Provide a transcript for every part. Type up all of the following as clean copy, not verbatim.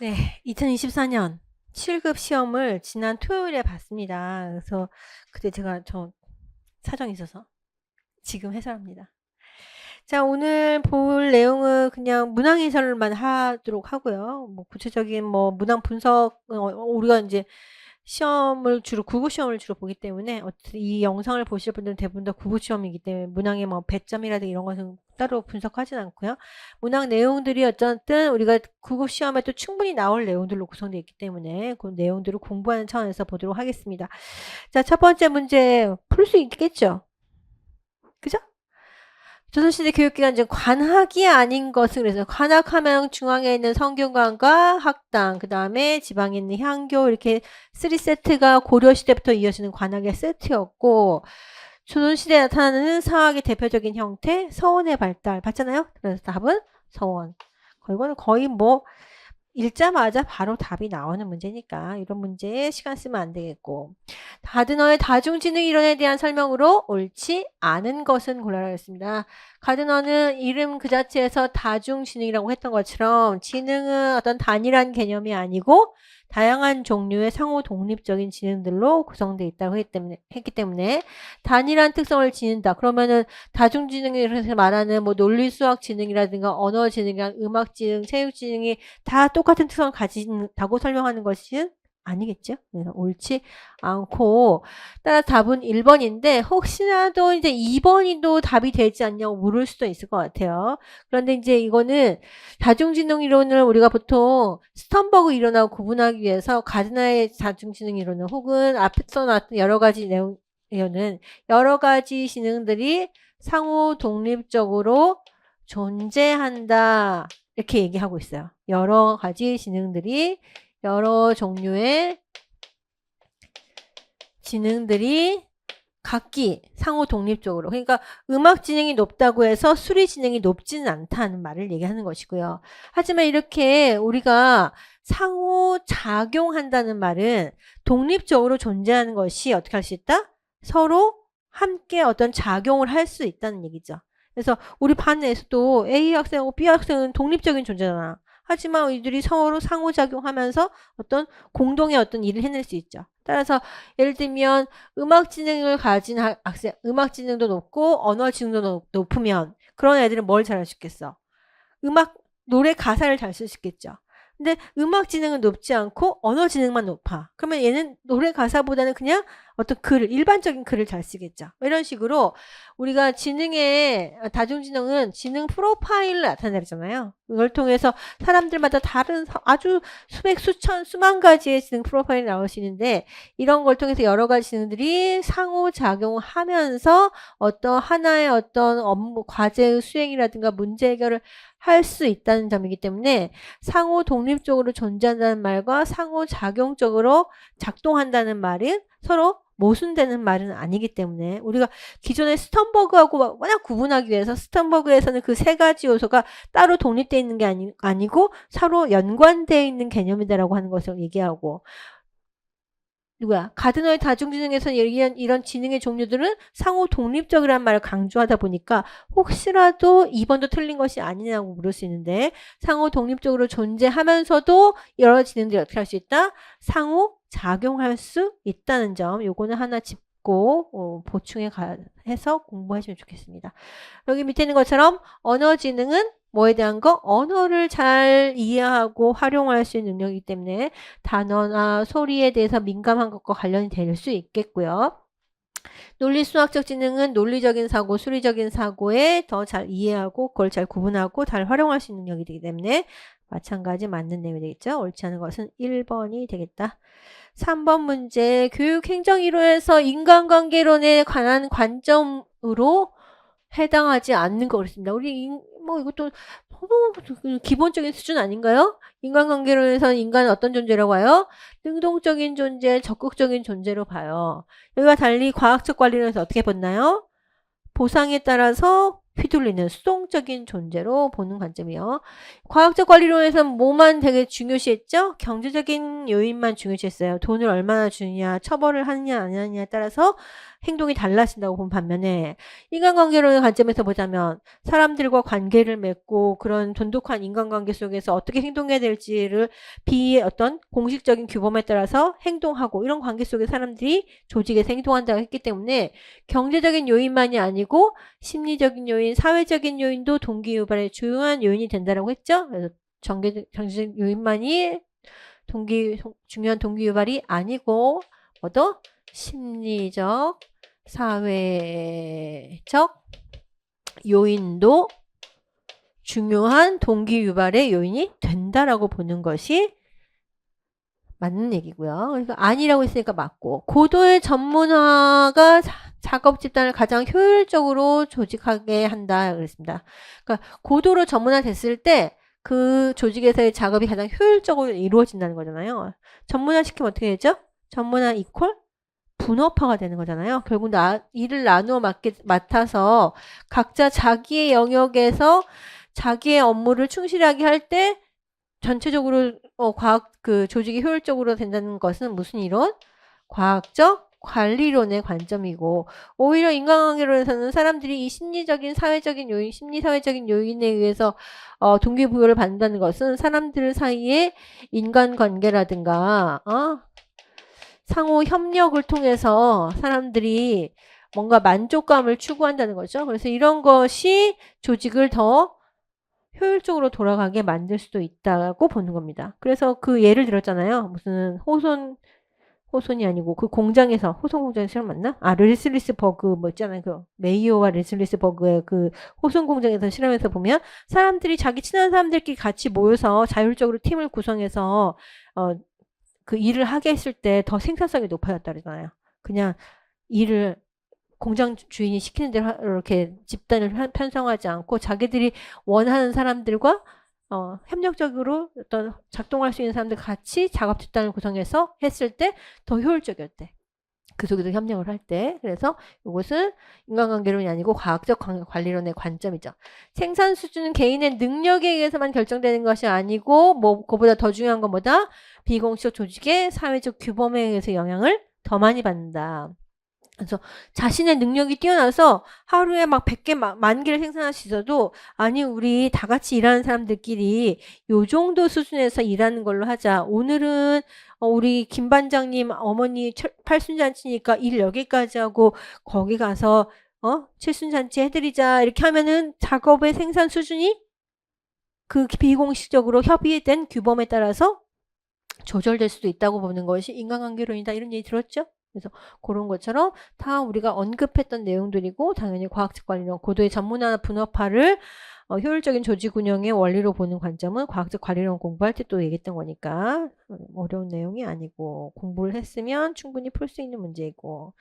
네, 2024년 7급 시험을 지난 토요일에 봤습니다. 그래서 그때 제가 사정이 있어서 지금 해설합니다. 자, 오늘 볼 내용은 그냥 문항 해설만 하도록 하고요. 뭐 구체적인 뭐 문항 분석, 우리가 이제 국어 시험을 주로 보기 때문에 어쨌든 이 영상을 보실 분들은 대부분 다 국어 시험이기 때문에 문항의 뭐 배점이라든가 이런 것은 따로 분석하진 않고요. 문항 내용들이 어쨌든 우리가 국어 시험에 또 충분히 나올 내용들로 구성되어 있기 때문에 그 내용들을 공부하는 차원에서 보도록 하겠습니다. 자, 첫 번째 문제 풀 수 있겠죠? 그죠? 조선시대 교육기관 중 관학이 아닌 것은 그래서 관학하면 중앙에 있는 성균관과 학당, 그 다음에 지방에 있는 향교 이렇게 3세트가 고려시대부터 이어지는 관학의 세트였고 조선시대에 나타나는 사학의 대표적인 형태 서원의 발달 봤잖아요. 그래서 답은 서원. 이거는 거의 뭐 읽자마자 바로 답이 나오는 문제니까 이런 문제에 시간 쓰면 안 되겠고 가드너의 다중지능 이론에 대한 설명으로 옳지 않은 것은 골라라 했습니다. 가드너는 이름 그 자체에서 다중지능이라고 했던 것처럼 지능은 어떤 단일한 개념이 아니고 다양한 종류의 상호 독립적인 지능들로 구성되어 있다고 했기 때문에 단일한 특성을 지닌다. 그러면은 다중지능에서 말하는 뭐 논리수학 지능이라든가 언어 지능이랑 음악 지능, 체육 지능이 다 똑같은 특성을 가진다고 설명하는 것은 아니겠죠? 그래서 옳지 않고 따라서 답은 1번인데 혹시나도 이제 2번이도 답이 되지 않냐고 물을 수도 있을 것 같아요. 그런데 이제 이거는 다중지능 이론을 우리가 보통 스턴버그 이론하고 구분하기 위해서 가드너의 다중지능 이론은 혹은 앞에서 나왔던 여러 가지 내용은 여러 가지 지능들이 상호 독립적으로 존재한다. 이렇게 얘기하고 있어요. 여러 가지 지능들이 여러 종류의 지능들이 각기 상호 독립적으로 그러니까 음악 지능이 높다고 해서 수리 지능이 높지는 않다는 말을 얘기하는 것이고요. 하지만 이렇게 우리가 상호 작용한다는 말은 독립적으로 존재하는 것이 어떻게 할 수 있다? 서로 함께 어떤 작용을 할 수 있다는 얘기죠. 그래서 우리 반 내에서도 A 학생하고 B 학생은 독립적인 존재잖아. 하지만 이들이 서로 상호작용하면서 어떤 공동의 어떤 일을 해낼 수 있죠. 따라서 예를 들면 음악 지능을 가진 학생, 음악 지능도 높고 언어 지능도 높으면 그런 애들은 뭘 잘할 수 있겠어? 노래 가사를 잘 쓸 수 있겠죠. 근데 음악 지능은 높지 않고 언어 지능만 높아. 그러면 얘는 노래 가사보다는 그냥 어떤 일반적인 글을 잘 쓰겠죠. 이런 식으로 우리가 다중지능은 지능 프로파일을 나타내잖아요. 이걸 통해서 사람들마다 다른 아주 수만 가지의 지능 프로파일이 나올 수 있는데 이런 걸 통해서 여러 가지 지능들이 상호작용하면서 어떤 하나의 어떤 업무, 과제의 수행이라든가 문제 해결을 할 수 있다는 점이기 때문에 상호 독립적으로 존재한다는 말과 상호 작용적으로 작동한다는 말은 서로 모순되는 말은 아니기 때문에 우리가 기존의 스턴버그하고 워낙 구분하기 위해서 스턴버그에서는 그 세 가지 요소가 따로 독립되어 있는 게 아니고 서로 연관되어 있는 개념이다라고 하는 것을 얘기하고 가드너의 다중지능에서 얘기한 이런 지능의 종류들은 상호 독립적이라는 말을 강조하다 보니까 혹시라도 2번도 틀린 것이 아니냐고 물을 수 있는데 상호 독립적으로 존재하면서도 여러 지능들이 어떻게 할 수 있다? 상호 작용할 수 있다는 점 요거는 하나 짚고 해서 공부하시면 좋겠습니다. 여기 밑에 있는 것처럼 언어지능은 뭐에 대한 거? 언어를 잘 이해하고 활용할 수 있는 능력이기 때문에 단어나 소리에 대해서 민감한 것과 관련이 될 수 있겠고요. 논리수학적 지능은 논리적인 사고, 수리적인 사고에 더 잘 이해하고 그걸 잘 구분하고 잘 활용할 수 있는 능력이 되기 때문에 마찬가지 맞는 내용이 되겠죠. 옳지 않은 것은 1번이 되겠다. 3번 문제 교육행정이론에서 인간관계론에 관한 관점으로 해당하지 않는 거 그랬습니다. 뭐 이것도 너무 기본적인 수준 아닌가요? 인간관계론에서는 인간은 어떤 존재라고 해요? 능동적인 존재, 적극적인 존재로 봐요. 여기와 달리 과학적 관리론에서 어떻게 봤나요? 보상에 따라서 휘둘리는 수동적인 존재로 보는 관점이요. 과학적 관리론에서는 뭐만 되게 중요시했죠? 경제적인 요인만 중요시했어요. 돈을 얼마나 주느냐, 처벌을 하느냐 안 하느냐에 따라서 행동이 달라진다고 본 반면에 인간관계론의 관점에서 보자면 사람들과 관계를 맺고 그런 돈독한 인간관계 속에서 어떻게 행동해야 될지를 어떤 공식적인 규범에 따라서 행동하고 이런 관계 속에 사람들이 조직에서 행동한다고 했기 때문에 경제적인 요인만이 아니고 심리적인 요인, 사회적인 요인도 동기 유발의 중요한 요인이 된다고 했죠. 그래서 경제적 요인만이 중요한 동기 유발이 아니고 뭐더 심리적, 사회적 요인도 중요한 동기 유발의 요인이 된다라고 보는 것이 맞는 얘기고요. 그러니까 아니라고 했으니까 맞고 고도의 전문화가 작업 집단을 가장 효율적으로 조직하게 한다 그랬습니다. 그러니까 고도로 전문화 됐을 때 그 조직에서의 작업이 가장 효율적으로 이루어진다는 거잖아요. 전문화 시키면 어떻게 되죠? 전문화 이퀄 분업화가 되는 거잖아요. 결국 일을 나누어 맡아서 각자 자기의 영역에서 자기의 업무를 충실하게 할 때 전체적으로 과학 조직이 효율적으로 된다는 것은 무슨 이론? 과학적 관리론의 관점이고 오히려 인간관계론에서는 사람들이 이 심리적인 사회적인 요인, 심리사회적인 요인에 의해서 동기부여를 받는다는 것은 사람들 사이의 인간관계라든가 상호 협력을 통해서 사람들이 뭔가 만족감을 추구한다는 거죠. 그래서 이런 것이 조직을 더 효율적으로 돌아가게 만들 수도 있다고 보는 겁니다. 그래서 그 예를 들었잖아요. 무슨 호손이 아니고 그 공장에서 호손 공장에서 실험 맞나? 레슬리스 버그 뭐 있잖아요. 그 메이오와 레슬리스 버그의 그 호손 공장에서 실험해서 보면 사람들이 자기 친한 사람들끼리 같이 모여서 자율적으로 팀을 구성해서 그 일을 하게 했을 때 더 생산성이 높아졌다 그러잖아요. 그냥 일을 공장 주인이 시키는 대로 이렇게 집단을 편성하지 않고 자기들이 원하는 사람들과 협력적으로 어떤 작동할 수 있는 사람들 같이 작업 집단을 구성해서 했을 때 더 효율적이었대. 그 속에서 협력을 할 때. 그래서 이것은 인간관계론이 아니고 과학적 관리론의 관점이죠. 생산 수준은 개인의 능력에 의해서만 결정되는 것이 아니고 뭐 그보다 더 중요한 건 뭐다? 비공식 조직의 사회적 규범에 의해서 영향을 더 많이 받는다. 그래서 자신의 능력이 뛰어나서 하루에 막 100개, 만 개를 생산할 수 있어도 아니 우리 다 같이 일하는 사람들끼리 요 정도 수준에서 일하는 걸로 하자. 오늘은 우리 김 반장님 어머니 팔순잔치니까 일 여기까지 하고 거기 가서 칠순잔치 해드리자. 이렇게 하면은 작업의 생산 수준이 그 비공식적으로 협의된 규범에 따라서 조절될 수도 있다고 보는 것이 인간관계론이다. 이런 얘기 들었죠? 그래서 그런 것처럼 다 우리가 언급했던 내용들이고 당연히 과학적 관리론, 고도의 전문화 분업화를 효율적인 조직 운영의 원리로 보는 관점은 과학적 관리론 공부할 때 또 얘기했던 거니까 어려운 내용이 아니고 공부를 했으면 충분히 풀 수 있는 문제이고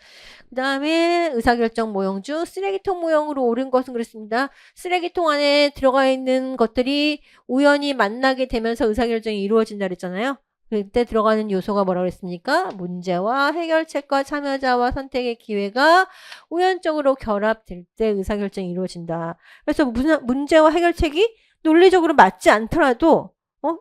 그 다음에 의사결정 모형 중 쓰레기통 모형으로 옳은 것은 그렇습니다. 쓰레기통 안에 들어가 있는 것들이 우연히 만나게 되면서 의사결정이 이루어진다 그랬잖아요. 그때 들어가는 요소가 뭐라고 했습니까? 문제와 해결책과 참여자와 선택의 기회가 우연적으로 결합될 때 의사결정이 이루어진다. 그래서 문제와 해결책이 논리적으로 맞지 않더라도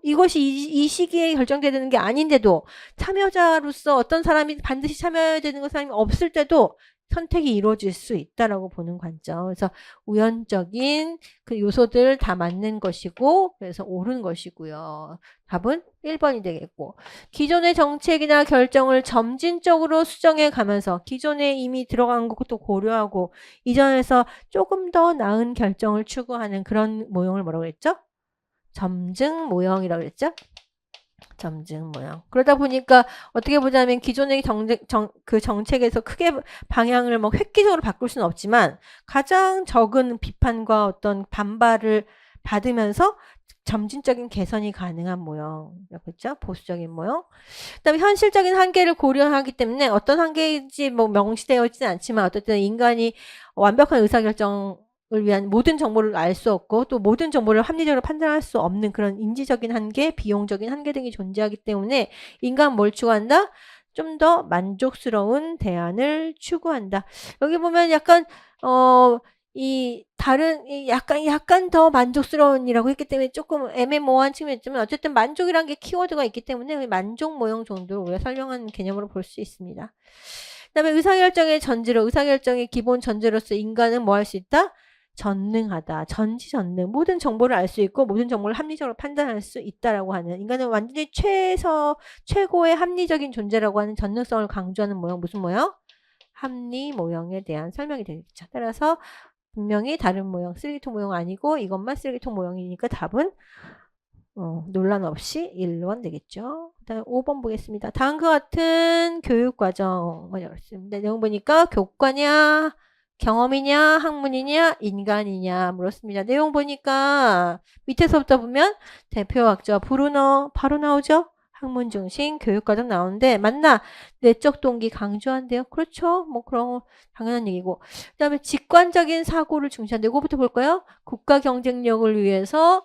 이것이 이 시기에 결정되는 게 아닌데도 참여자로서 어떤 사람이 반드시 참여해야 되는 사람이 없을 때도 선택이 이루어질 수 있다라고 보는 관점. 그래서 우연적인 그 요소들 다 맞는 것이고 그래서 옳은 것이고요. 답은 1번이 되겠고 기존의 정책이나 결정을 점진적으로 수정해 가면서 기존에 이미 들어간 것도 고려하고 이전에서 조금 더 나은 결정을 추구하는 그런 모형을 뭐라고 했죠? 점증 모형이라고 그랬죠? 점증 모형. 그러다 보니까 어떻게 보자면 기존의 그 정책에서 크게 방향을 뭐 획기적으로 바꿀 수는 없지만 가장 적은 비판과 어떤 반발을 받으면서 점진적인 개선이 가능한 모형. 그렇죠? 보수적인 모형. 그다음에 현실적인 한계를 고려하기 때문에 어떤 한계인지 뭐 명시되어 있지는 않지만 어쨌든 인간이 완벽한 의사결정 을 위한 모든 정보를 알 수 없고 또 모든 정보를 합리적으로 판단할 수 없는 그런 인지적인 한계, 비용적인 한계 등이 존재하기 때문에 인간 뭘 추구한다? 좀 더 만족스러운 대안을 추구한다. 여기 보면 약간 약간 더 만족스러운 이라고 했기 때문에 조금 애매모호한 측면이 있지만 어쨌든 만족이란 게 키워드가 있기 때문에 만족 모형 정도로 우리가 설명하는 개념으로 볼 수 있습니다. 그다음에 의사결정의 전제로, 의사결정의 기본 전제로서 인간은 뭐 할 수 있다? 전능하다. 전지전능. 모든 정보를 알 수 있고 모든 정보를 합리적으로 판단할 수 있다라고 하는, 인간은 완전히 최고의 합리적인 존재라고 하는 전능성을 강조하는 모형. 무슨 모형? 합리 모형에 대한 설명이 되겠죠. 따라서 분명히 다른 모형, 쓰레기통 모형 아니고 이것만 쓰레기통 모형이니까 답은 논란 없이 1번 되겠죠. 그다음에 5번 보겠습니다. 다음과 같은 교육과정 어렵습니다. 내용 보니까 교과냐, 경험이냐, 학문이냐, 인간이냐 물었습니다. 내용 보니까 밑에서부터 보면 대표학자 브루너 바로 나오죠. 학문 중심 교육과정 나오는데 맞나? 내적 동기 강조한대요. 그렇죠. 뭐 그런 당연한 얘기고. 그다음에 직관적인 사고를 중시한다. 이거부터 볼까요? 국가 경쟁력을 위해서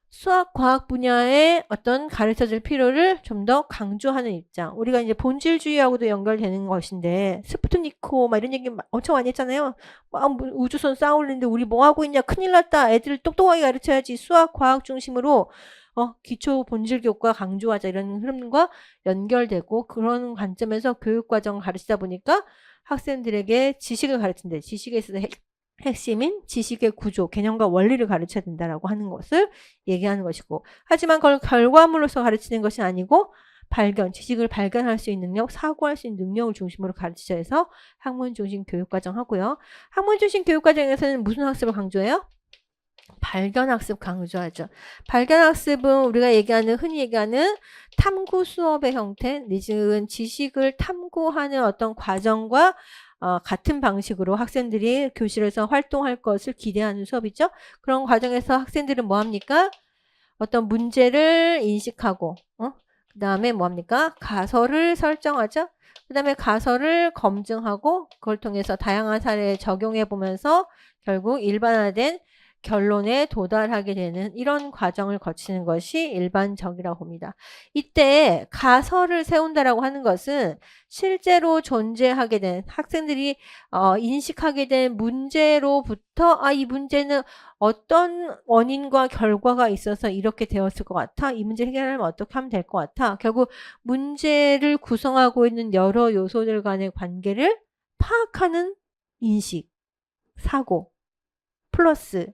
수학, 과학 분야의 어떤 가르쳐줄 필요를 좀 더 강조하는 입장. 우리가 이제 본질주의하고도 연결되는 것인데, 스푸트니코 막 이런 얘기 엄청 많이 했잖아요. 막 우주선 쌓아올리는데 우리 뭐 하고 있냐? 큰일 났다. 애들을 똑똑하게 가르쳐야지. 수학, 과학 중심으로 기초 본질 교과 강조하자. 이런 흐름과 연결되고, 그런 관점에서 교육과정을 가르치다 보니까 학생들에게 지식을 가르친대. 지식에 있어서 핵심인 지식의 구조, 개념과 원리를 가르쳐야 된다라고 하는 것을 얘기하는 것이고, 하지만 그걸 결과물로서 가르치는 것이 아니고 지식을 발견할 수 있는 능력, 사고할 수 있는 능력을 중심으로 가르치자 해서 학문 중심 교육과정 하고요. 학문 중심 교육과정에서는 무슨 학습을 강조해요? 발견학습 강조하죠. 발견학습은 우리가 흔히 얘기하는 탐구 수업의 형태, 내지는 지식을 탐구하는 어떤 과정과 같은 방식으로 학생들이 교실에서 활동할 것을 기대하는 수업이죠. 그런 과정에서 학생들은 뭐 합니까? 어떤 문제를 인식하고, 그 다음에 뭐 합니까? 가설을 설정하죠. 그 다음에 가설을 검증하고, 그걸 통해서 다양한 사례에 적용해 보면서 결국 일반화된 결론에 도달하게 되는 이런 과정을 거치는 것이 일반적이라고 봅니다. 이때 가설을 세운다라고 하는 것은 실제로 존재하게 된 학생들이 인식하게 된 문제로부터 이 문제는 어떤 원인과 결과가 있어서 이렇게 되었을 것 같아. 이 문제 해결하면 어떻게 하면 될 것 같아. 결국 문제를 구성하고 있는 여러 요소들 간의 관계를 파악하는 인식, 사고, 플러스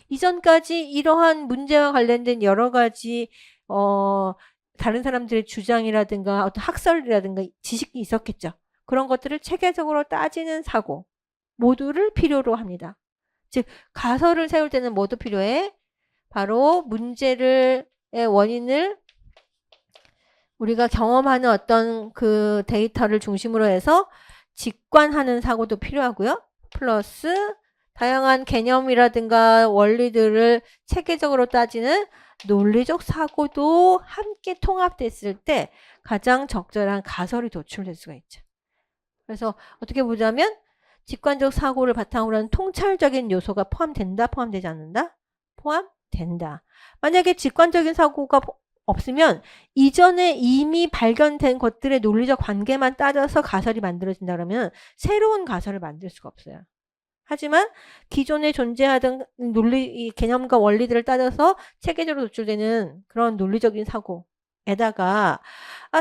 이전까지 이러한 문제와 관련된 여러 가지 다른 사람들의 주장이라든가 어떤 학설이라든가 지식이 있었겠죠. 그런 것들을 체계적으로 따지는 사고 모두를 필요로 합니다. 즉 가설을 세울 때는 뭐도 필요해? 바로 문제의 원인을 우리가 경험하는 어떤 그 데이터를 중심으로 해서 직관하는 사고도 필요하고요. 플러스 다양한 개념이라든가 원리들을 체계적으로 따지는 논리적 사고도 함께 통합됐을 때 가장 적절한 가설이 도출될 수가 있죠. 그래서 어떻게 보자면 직관적 사고를 바탕으로 하는 통찰적인 요소가 포함된다? 포함되지 않는다? 포함된다. 만약에 직관적인 사고가 없으면 이전에 이미 발견된 것들의 논리적 관계만 따져서 가설이 만들어진다 그러면 새로운 가설을 만들 수가 없어요. 하지만 기존에 존재하던 개념과 원리들을 따져서 체계적으로 도출되는 그런 논리적인 사고에다가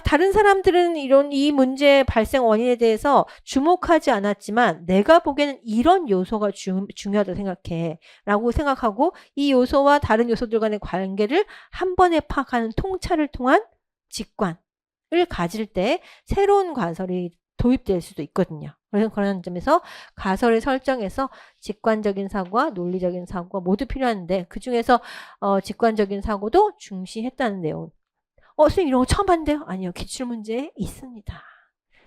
다른 사람들은 이 문제의 발생 원인에 대해서 주목하지 않았지만 내가 보기에는 이런 요소가 중요하다고 생각해 라고 생각하고 이 요소와 다른 요소들 간의 관계를 한 번에 파악하는 통찰을 통한 직관을 가질 때 새로운 가설이 도입될 수도 있거든요. 그래서 그런 점에서 가설을 설정해서 직관적인 사고와 논리적인 사고가 모두 필요한데 그 중에서 직관적인 사고도 중시했다는 내용. 선생님 이런 거 처음 봤는데요? 아니요. 기출문제에 있습니다.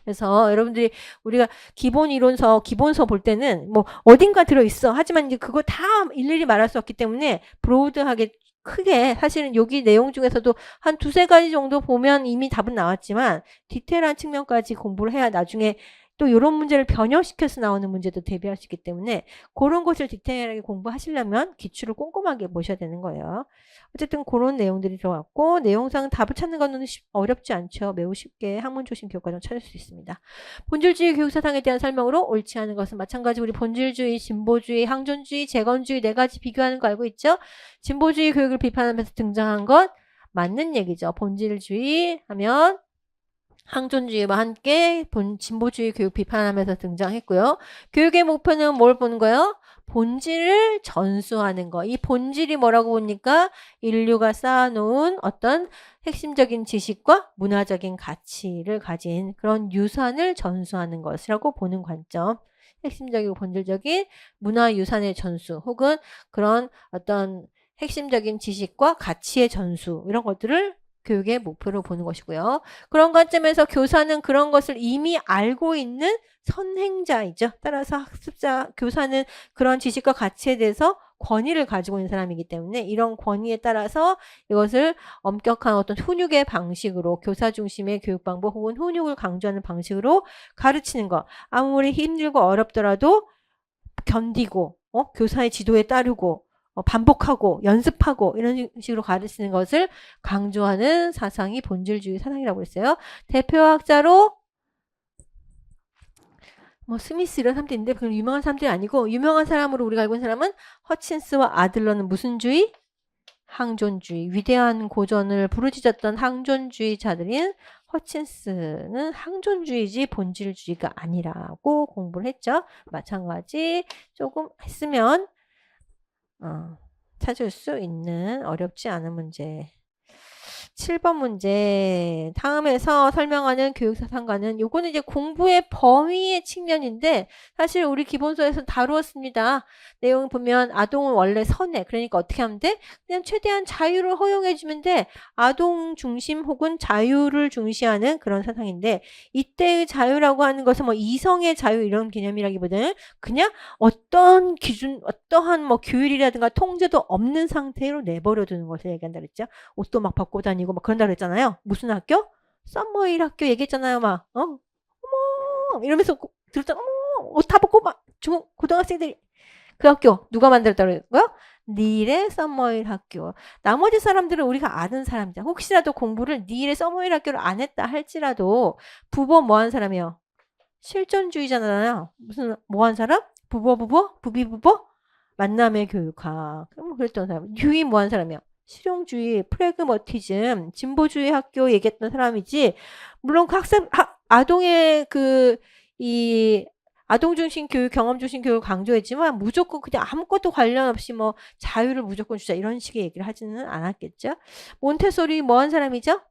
그래서 여러분들이 우리가 기본 이론서, 기본서 볼 때는 뭐 어딘가 들어있어. 하지만 이제 그거 다 일일이 말할 수 없기 때문에 브로드하게 크게 사실은 여기 내용 중에서도 한 두세 가지 정도 보면 이미 답은 나왔지만 디테일한 측면까지 공부를 해야 나중에 또 이런 문제를 변형시켜서 나오는 문제도 대비할 수 있기 때문에 그런 것을 디테일하게 공부하시려면 기출을 꼼꼼하게 보셔야 되는 거예요. 어쨌든 그런 내용들이 들어갔고 내용상 답을 찾는 거는 어렵지 않죠. 매우 쉽게 학문조신 교육과정 찾을 수 있습니다. 본질주의 교육사상에 대한 설명으로 옳지 않은 것은 마찬가지 우리 본질주의, 진보주의, 항존주의, 재건주의 네 가지 비교하는 거 알고 있죠? 진보주의 교육을 비판하면서 등장한 것 맞는 얘기죠. 본질주의 하면 항존주의와 함께 진보주의 교육 비판하면서 등장했고요. 교육의 목표는 뭘 보는 거예요? 본질을 전수하는 거. 이 본질이 뭐라고 보니까 인류가 쌓아놓은 어떤 핵심적인 지식과 문화적인 가치를 가진 그런 유산을 전수하는 것이라고 보는 관점. 핵심적이고 본질적인 문화유산의 전수 혹은 그런 어떤 핵심적인 지식과 가치의 전수 이런 것들을 교육의 목표로 보는 것이고요. 그런 관점에서 교사는 그런 것을 이미 알고 있는 선행자이죠. 따라서 학습자, 교사는 그런 지식과 가치에 대해서 권위를 가지고 있는 사람이기 때문에 이런 권위에 따라서 이것을 엄격한 어떤 훈육의 방식으로 교사 중심의 교육 방법 혹은 훈육을 강조하는 방식으로 가르치는 것. 아무리 힘들고 어렵더라도 견디고 교사의 지도에 따르고 반복하고 연습하고 이런 식으로 가르치는 것을 강조하는 사상이 본질주의 사상이라고 했어요. 대표학자로 뭐 스미스 이런 사람들이 있는데 그건 유명한 사람들이 아니고 유명한 사람으로 우리가 알고 있는 사람은 허친스와 아들러는 무슨 주의? 항존주의. 위대한 고전을 부르짖었던 항존주의자들인 허친스는 항존주의지 본질주의가 아니라고 공부를 했죠. 마찬가지 조금 했으면 찾을 수 있는 어렵지 않은 문제. 7번 문제. 다음에서 설명하는 교육사상과는 요거는 이제 공부의 범위의 측면인데 사실 우리 기본서에서 다루었습니다. 내용 보면 아동은 원래 선해. 그러니까 어떻게 하면 돼? 그냥 최대한 자유를 허용해 주면 돼. 아동 중심 혹은 자유를 중시하는 그런 사상인데 이때의 자유라고 하는 것은 뭐 이성의 자유 이런 개념이라기보다는 그냥 어떤 기준, 어떠한 뭐 규율이라든가 통제도 없는 상태로 내버려 두는 것을 얘기한다 그랬죠. 옷도 막 벗고 다니고 막 그런다 그랬잖아요. 무슨 학교? 썸머힐 학교 얘기했잖아요. 막 어머 이러면서 들었잖아. 어머 옷 다 벗고 막 고등학생들이 그 학교 누가 만들었다고 그랬고요? 닐의 썸머힐 학교. 나머지 사람들은 우리가 아는 사람이죠. 혹시라도 공부를 닐의 썸머힐 학교를 안 했다 할지라도 부모 뭐한 사람이에요? 실존주의잖아요. 무슨 뭐한 사람? 부비부보? 만남의 교육학. 그랬던 사람. 뉴이 뭐한 사람이에요? 실용주의, 프래그머티즘, 진보주의 학교 얘기했던 사람이지. 물론 그 아동의 이 아동 중심 교육, 경험 중심 교육을 강조했지만 무조건 그냥 아무것도 관련 없이 뭐 자유를 무조건 주자 이런 식의 얘기를 하지는 않았겠죠. 몬테소리 뭐한 사람이죠?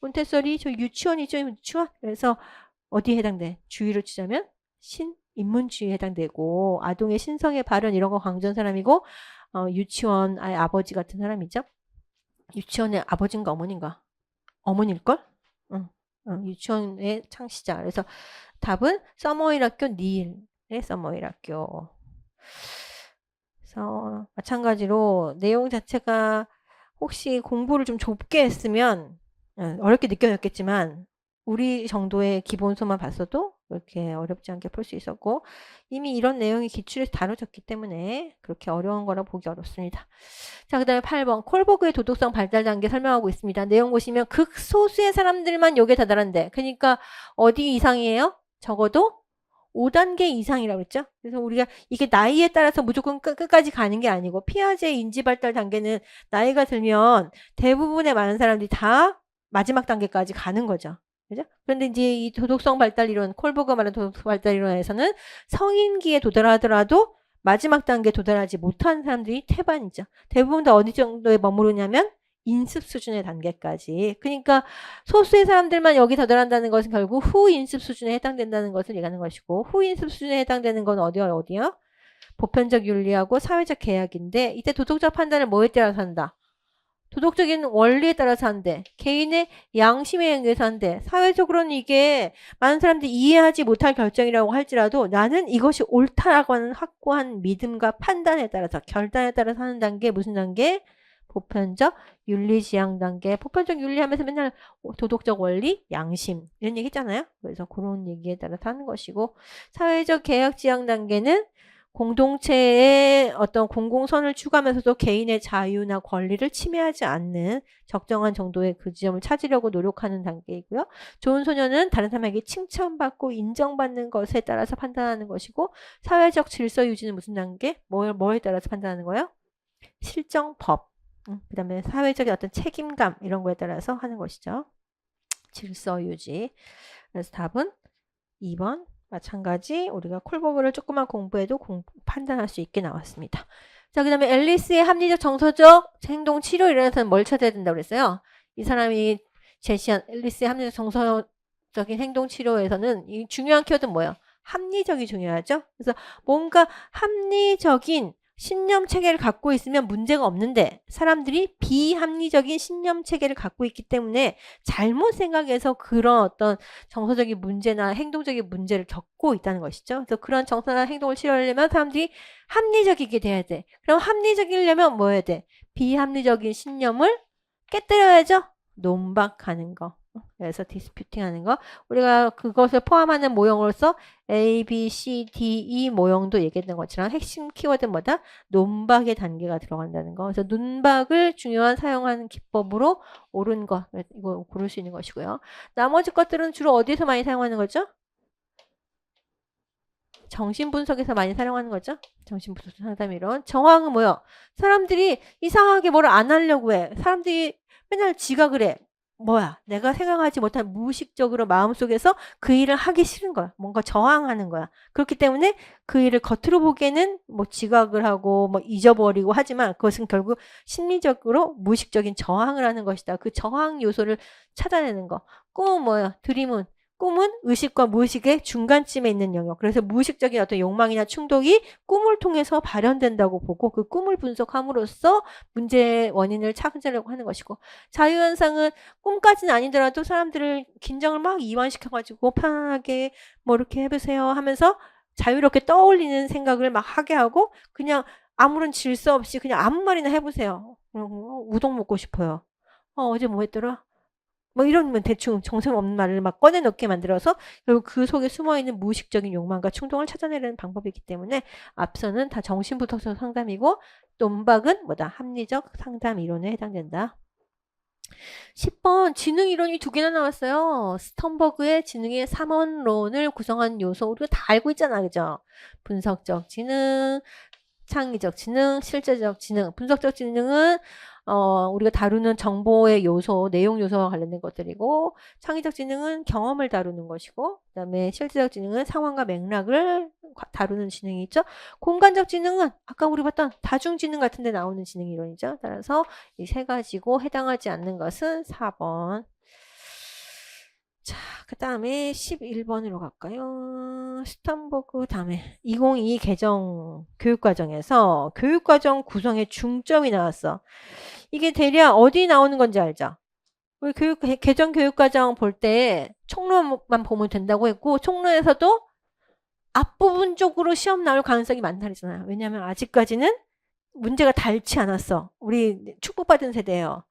몬테소리 저 유치원이죠, 유치원. 그래서 어디에 해당돼? 주의를 치자면 인문주의에 해당되고 아동의 신성의 발현 이런 거 강조한 사람이고 유치원 아버지 같은 사람이죠. 유치원의 아버지인가 어머니인가? 어머니일걸? 유치원의 창시자. 그래서 답은 서머힐 학교 닐의 서머힐 학교. 그래서 마찬가지로 내용 자체가 혹시 공부를 좀 좁게 했으면 어렵게 느껴졌겠지만 우리 정도의 기본서만 봤어도 그렇게 어렵지 않게 풀 수 있었고 이미 이런 내용이 기출에서 다뤄졌기 때문에 그렇게 어려운 거라 보기 어렵습니다. 자, 그 다음에 8번 콜버그의 도덕성 발달 단계 설명하고 있습니다. 내용 보시면 극소수의 사람들만 여기에 다다른데 그러니까 어디 이상이에요? 적어도 5단계 이상이라고 했죠. 그래서 우리가 이게 나이에 따라서 무조건 끝까지 가는 게 아니고 피아제의 인지발달 단계는 나이가 들면 대부분의 많은 사람들이 다 마지막 단계까지 가는 거죠. 그죠? 그런데 이제 이 도덕성 발달 이론, 콜버그가 말하는 도덕성 발달 이론에서는 성인기에 도달하더라도 마지막 단계에 도달하지 못한 사람들이 태반이죠. 대부분 다 어느 정도에 머무르냐면 인습 수준의 단계까지. 그러니까 소수의 사람들만 여기 도달한다는 것은 결국 후인습 수준에 해당된다는 것을 얘기하는 것이고 후인습 수준에 해당되는 건 어디요? 보편적 윤리하고 사회적 계약인데 이때 도덕적 판단을 뭐에 따라서 한다? 도덕적인 원리에 따라서 한대. 개인의 양심에 의해서 한대. 사회적으로는 이게 많은 사람들이 이해하지 못할 결정이라고 할지라도 나는 이것이 옳다라고 하는 확고한 믿음과 판단에 따라서 결단에 따라서 하는 단계 무슨 단계? 보편적 윤리 지향 단계. 보편적 윤리 하면서 맨날 도덕적 원리, 양심 이런 얘기 했잖아요. 그래서 그런 얘기에 따라서 하는 것이고, 사회적 개혁 지향 단계는 공동체의 어떤 공공선을 추구하면서도 개인의 자유나 권리를 침해하지 않는 적정한 정도의 그 지점을 찾으려고 노력하는 단계이고요. 좋은 소년은 다른 사람에게 칭찬받고 인정받는 것에 따라서 판단하는 것이고, 사회적 질서 유지는 무슨 단계? 뭐에 따라서 판단하는 거예요? 실정법. 그 다음에 사회적인 어떤 책임감 이런 거에 따라서 하는 것이죠. 질서 유지. 그래서 답은 2번. 마찬가지 우리가 콜버그를 조금만 공부해도 판단할 수 있게 나왔습니다. 자, 그 다음에 앨리스의 합리적 정서적 행동 치료 이라서는 뭘 찾아야 된다고 그랬어요? 이 사람이 제시한 앨리스의 합리적 정서적인 행동 치료에서는 이 중요한 키워드는 뭐예요? 합리적이 중요하죠. 그래서 뭔가 합리적인 신념 체계를 갖고 있으면 문제가 없는데, 사람들이 비합리적인 신념 체계를 갖고 있기 때문에 잘못 생각해서 그런 어떤 정서적인 문제나 행동적인 문제를 겪고 있다는 것이죠. 그래서 그런 정서나 행동을 치료하려면 사람들이 합리적이게 돼야 돼. 그럼 합리적이려면 뭐 해야 돼? 비합리적인 신념을 깨뜨려야죠. 논박하는 거. 그래서 디스퓨팅 하는 거. 우리가 그것을 포함하는 모형으로서 A, B, C, D, E 모형도 얘기했던 것처럼 핵심 키워드는 뭐다? 논박의 단계가 들어간다는 거. 그래서 논박을 중요한 사용하는 기법으로 옳은 것. 이거 고를 수 있는 것이고요. 나머지 것들은 주로 어디서 많이 사용하는 거죠? 정신분석에서 많이 사용하는 거죠. 정신분석 상담이론. 정황은 뭐요? 사람들이 이상하게 뭘 안 하려고 해. 사람들이 맨날 지각을 해. 뭐야? 내가 생각하지 못한 무의식적으로 마음속에서 그 일을 하기 싫은 거야. 뭔가 저항하는 거야. 그렇기 때문에 그 일을 겉으로 보기에는 뭐 지각을 하고 뭐 잊어버리고 하지만 그것은 결국 심리적으로 무의식적인 저항을 하는 것이다. 그 저항 요소를 찾아내는 거. 꿈은 뭐야? 드림은 꿈은 의식과 무의식의 중간쯤에 있는 영역. 그래서 무의식적인 어떤 욕망이나 충동이 꿈을 통해서 발현된다고 보고 그 꿈을 분석함으로써 문제의 원인을 찾으려고 하는 것이고, 자유현상은 꿈까지는 아니더라도 사람들을 긴장을 막 이완시켜가지고 편안하게 뭐 이렇게 해보세요 하면서 자유롭게 떠올리는 생각을 막 하게 하고 그냥 아무런 질서 없이 그냥 아무 말이나 해보세요. 우동 먹고 싶어요. 어제 뭐 했더라? 뭐 이런 대충 정성 없는 말을 막 꺼내놓게 만들어서 결국 그 속에 숨어있는 무의식적인 욕망과 충동을 찾아내려는 방법이기 때문에 앞서는 다 정신분석 상담이고 논박은 뭐다? 합리적 상담 이론에 해당된다. 10번 지능 이론이 2개나 나왔어요. 스턴버그의 지능의 3원론을 구성한 요소 우리가 다 알고 있잖아. 그죠? 분석적 지능, 창의적 지능, 실제적 지능. 분석적 지능은 우리가 다루는 정보의 요소, 내용 요소와 관련된 것들이고, 창의적 지능은 경험을 다루는 것이고, 그 다음에 실제적 지능은 상황과 맥락을 다루는 지능이 있죠. 공간적 지능은 아까 우리 봤던 다중지능 같은 데 나오는 지능 이론이죠. 따라서 이 3가지고 해당하지 않는 것은 4번. 자, 그 다음에 11번으로 갈까요? 스턴버그 다음에 2022 개정 교육과정에서 교육과정 구성의 중점이 나왔어. 이게 대략 어디 나오는 건지 알죠? 우리 개정 교육과정 볼 때 총론만 보면 된다고 했고, 총론에서도 앞부분 쪽으로 시험 나올 가능성이 많다 그랬잖아요. 왜냐하면 아직까지는 문제가 닳지 않았어. 우리 축복받은 세대예요.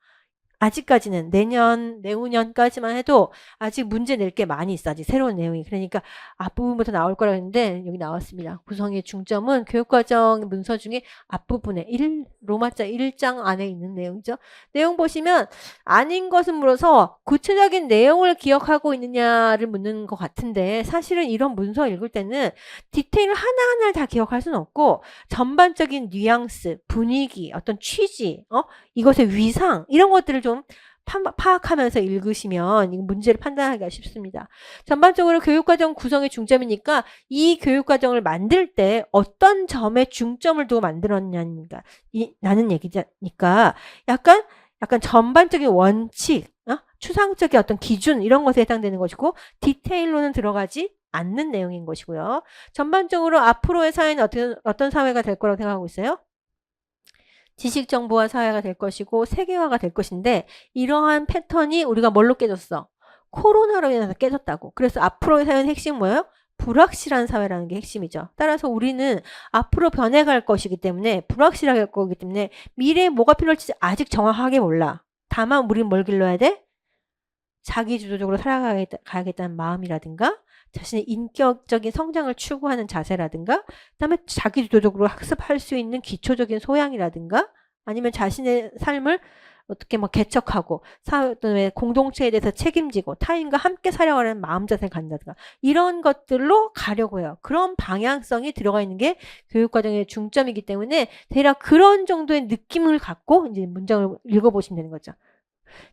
아직까지는 내후년까지만 해도 아직 문제 낼 게 많이 있어. 아직 새로운 내용이. 그러니까 앞부분부터 나올 거라 했는데 여기 나왔습니다. 구성의 중점은 교육과정 문서 중에 앞부분에 로마자 1장 안에 있는 내용이죠. 내용 보시면 아닌 것은 물어서 구체적인 내용을 기억하고 있느냐를 묻는 것 같은데, 사실은 이런 문서 읽을 때는 디테일 하나하나를 다 기억할 수는 없고 전반적인 뉘앙스, 분위기, 어떤 취지, 이것의 위상 이런 것들을 좀 파악하면서 읽으시면 문제를 판단하기가 쉽습니다. 전반적으로 교육과정 구성의 중점이니까 이 교육과정을 만들 때 어떤 점에 중점을 두고 만들었냐니까 라는 얘기니까 약간 전반적인 원칙, 추상적인 어떤 기준 이런 것에 해당되는 것이고 디테일로는 들어가지 않는 내용인 것이고요. 전반적으로 앞으로의 사회는 어떤 사회가 될 거라고 생각하고 있어요? 지식정보화 사회가 될 것이고 세계화가 될 것인데, 이러한 패턴이 우리가 뭘로 깨졌어? 코로나로 인해서 깨졌다고. 그래서 앞으로의 사회는 핵심 뭐예요? 불확실한 사회라는 게 핵심이죠. 따라서 우리는 앞으로 변해갈 것이기 때문에 불확실할 거기 때문에 미래에 뭐가 필요할지 아직 정확하게 몰라. 다만 우리는 뭘 길러야 돼? 자기주도적으로 살아가야겠다는 마음이라든가 자신의 인격적인 성장을 추구하는 자세라든가 그다음에 자기주도적으로 학습할 수 있는 기초적인 소양이라든가 아니면 자신의 삶을 어떻게 뭐 개척하고 사회 공동체에 대해서 책임지고 타인과 함께 살아가는 마음 자세를 갖는다든가 이런 것들로 가려고 해요. 그런 방향성이 들어가 있는 게 교육과정의 중점이기 때문에 대략 그런 정도의 느낌을 갖고 이제 문장을 읽어보시면 되는 거죠.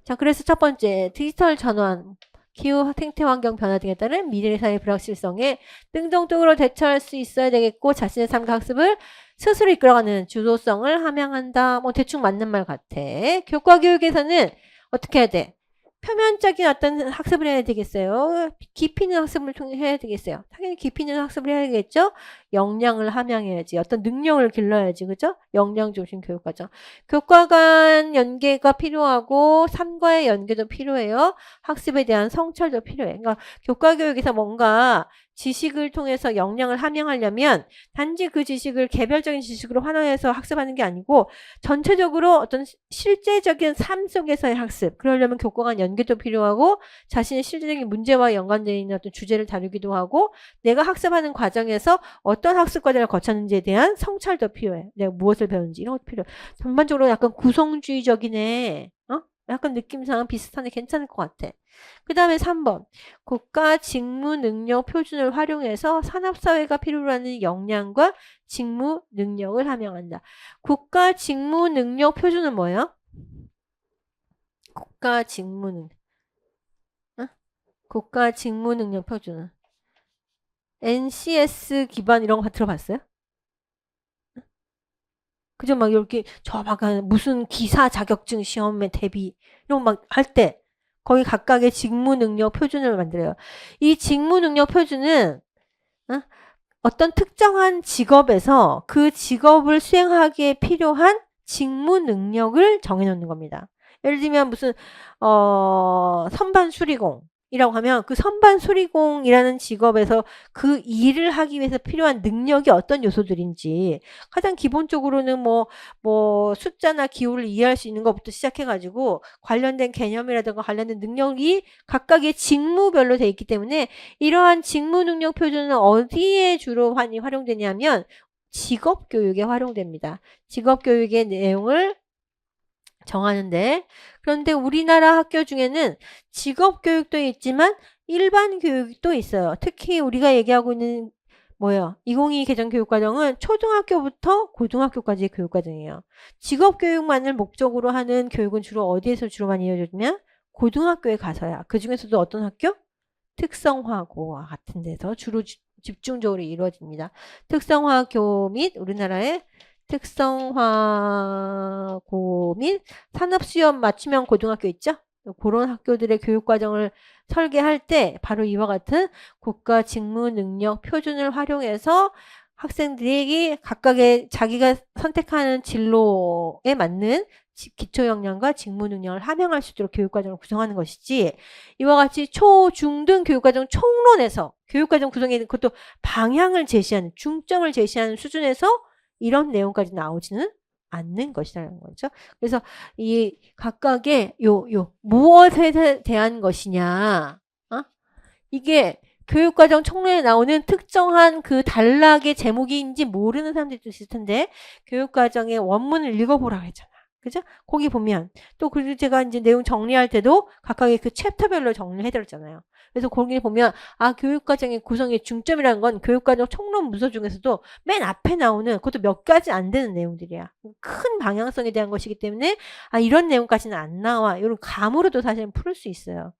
자, 그래서 첫 번째 디지털 전환, 기후 생태 환경 변화 등에 따른 미래 사회 불확실성에 능동적으로 대처할 수 있어야 되겠고 자신의 삶과 학습을 스스로 이끌어가는 주도성을 함양한다. 뭐 대충 맞는 말 같아. 교과 교육에서는 어떻게 해야 돼? 표면적인 어떤 학습을 해야 되겠어요? 깊이 있는 학습을 해야 되겠어요? 당연히 깊이 있는 학습을 해야 되겠죠? 역량을 함양해야지. 어떤 능력을 길러야지. 그죠? 역량 중심 교육과정. 교과 간 연계가 필요하고 삶과의 연계도 필요해요. 학습에 대한 성찰도 필요해. 그러니까 교과 교육에서 뭔가 지식을 통해서 역량을 함양하려면 단지 그 지식을 개별적인 지식으로 환원해서 학습하는 게 아니고 전체적으로 어떤 실제적인 삶 속에서의 학습. 그러려면 교과 간 연계도 필요하고 자신의 실제적인 문제와 연관되어 있는 어떤 주제를 다루기도 하고 내가 학습하는 과정에서 어떤 학습 과정을 거쳤는지에 대한 성찰도 필요해. 내가 무엇을 배웠는지 이런 것도 필요해. 전반적으로 약간 구성주의적이네. 약간 느낌상 비슷한데 괜찮을 것 같아. 그 다음에 3번. 국가 직무 능력 표준을 활용해서 산업사회가 필요로 하는 역량과 직무 능력을 함양한다. 국가 직무 능력 표준은 뭐예요? 국가 직무 능력. 국가 직무 능력 표준은 NCS 기반 이런 거 들어봤어요? 그죠? 막 이렇게 저 막 무슨 기사 자격증 시험에 대비 이런 거 막 할 때 거기 각각의 직무 능력 표준을 만들어요. 이 직무 능력 표준은 어떤 특정한 직업에서 그 직업을 수행하기에 필요한 직무 능력을 정해놓는 겁니다. 예를 들면 무슨 선반 수리공이라고 하면 그 선반 수리공이라는 직업에서 그 일을 하기 위해서 필요한 능력이 어떤 요소들인지 가장 기본적으로는 뭐 숫자나 기호를 이해할 수 있는 것부터 시작해가지고 관련된 개념이라든가 관련된 능력이 각각의 직무별로 돼 있기 때문에 이러한 직무 능력 표준은 어디에 주로 많이 활용되냐면 직업교육에 활용됩니다. 직업교육의 내용을 정하는데 그런데 우리나라 학교 중에는 직업교육도 있지만 일반 교육도 있어요. 특히 우리가 얘기하고 있는 뭐예요? 2022 개정교육과정은 초등학교부터 고등학교까지의 교육과정이에요. 직업교육만을 목적으로 하는 교육은 주로 어디에서 주로 많이 이어지냐면 고등학교에 가서야. 그 중에서도 어떤 학교? 특성화고와 같은 데서 주로 집중적으로 이루어집니다. 특성화교 및 우리나라의 특성화고 및 산업시험 맞춤형 고등학교 있죠? 그런 학교들의 교육과정을 설계할 때 바로 이와 같은 국가 직무 능력 표준을 활용해서 학생들이 각각의 자기가 선택하는 진로에 맞는 기초 역량과 직무 능력을 함양할 수 있도록 교육과정을 구성하는 것이지 이와 같이 초, 중, 등 교육과정 총론에서 교육과정 구성에 그것도 방향을 제시하는 중점을 제시하는 수준에서 이런 내용까지 나오지는 않는 것이라는 거죠. 그래서 이 각각의 무엇에 대한 것이냐, 이게 교육과정 총론에 나오는 특정한 그 단락의 제목인지 모르는 사람들도 있을 텐데 교육과정의 원문을 읽어보라고 했잖아. 그죠? 거기 보면 또 그리고 제가 이제 내용 정리할 때도 각각의 그 챕터별로 정리를 해드렸잖아요. 그래서 거기 보면 교육과정의 구성의 중점이라는 건 교육과정 총론 문서 중에서도 맨 앞에 나오는 그것도 몇 가지 안 되는 내용들이야. 큰 방향성에 대한 것이기 때문에 이런 내용까지는 안 나와. 이런 감으로도 사실은 풀 수 있어요.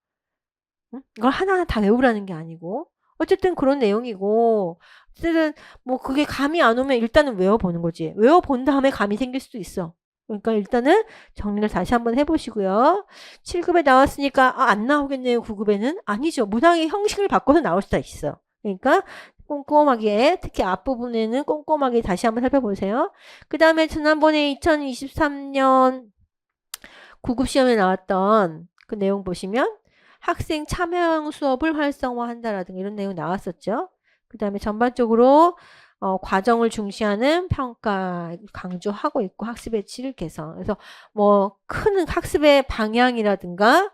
응? 이걸 하나하나 다 외우라는 게 아니고 어쨌든 그런 내용이고 어쨌든 뭐 그게 감이 안 오면 일단은 외워보는 거지. 외워본 다음에 감이 생길 수도 있어. 그러니까 일단은 정리를 다시 한번 해보시고요. 7급에 나왔으니까 안 나오겠네요. 9급에는. 아니죠. 문항의 형식을 바꿔서 나올 수도 있어. 그러니까 꼼꼼하게 특히 앞부분에는 꼼꼼하게 다시 한번 살펴보세요. 그 다음에 지난번에 2023년 9급 시험에 나왔던 그 내용 보시면 학생 참여형 수업을 활성화한다라든가 이런 내용 나왔었죠. 그다음에 전반적으로 과정을 중시하는 평가 강조하고 있고 학습의 질 개선. 그래서 뭐 큰 학습의 방향이라든가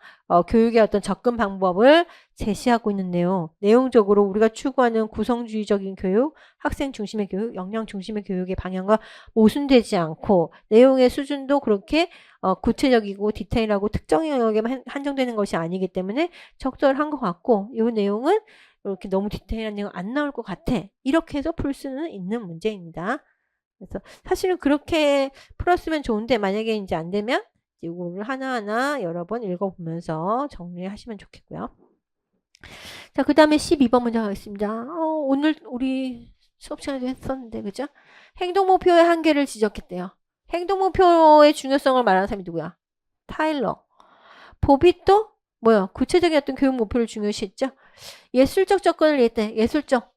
교육의 어떤 접근 방법을 제시하고 있는 내용적으로 우리가 추구하는 구성주의적인 교육, 학생 중심의 교육, 역량 중심의 교육의 방향과 모순되지 않고 내용의 수준도 그렇게 구체적이고 디테일하고 특정 영역에만 한정되는 것이 아니기 때문에 적절한 것 같고 이 내용은 이렇게 너무 디테일한 내용 안 나올 것 같아. 이렇게 해서 풀 수는 있는 문제입니다. 그래서 사실은 그렇게 풀었으면 좋은데 만약에 이제 안 되면 이거를 하나하나 여러 번 읽어보면서 정리하시면 좋겠고요. 자, 그 다음에 12번 문제 가겠습니다. 오늘 우리 수업 시간에도 했었는데, 그죠? 행동목표의 한계를 지적했대요. 행동목표의 중요성을 말하는 사람이 누구야? 타일러. 보빗도 뭐야? 구체적인 어떤 교육 목표를 중요시했죠? 예술적 접근을 얘기했대.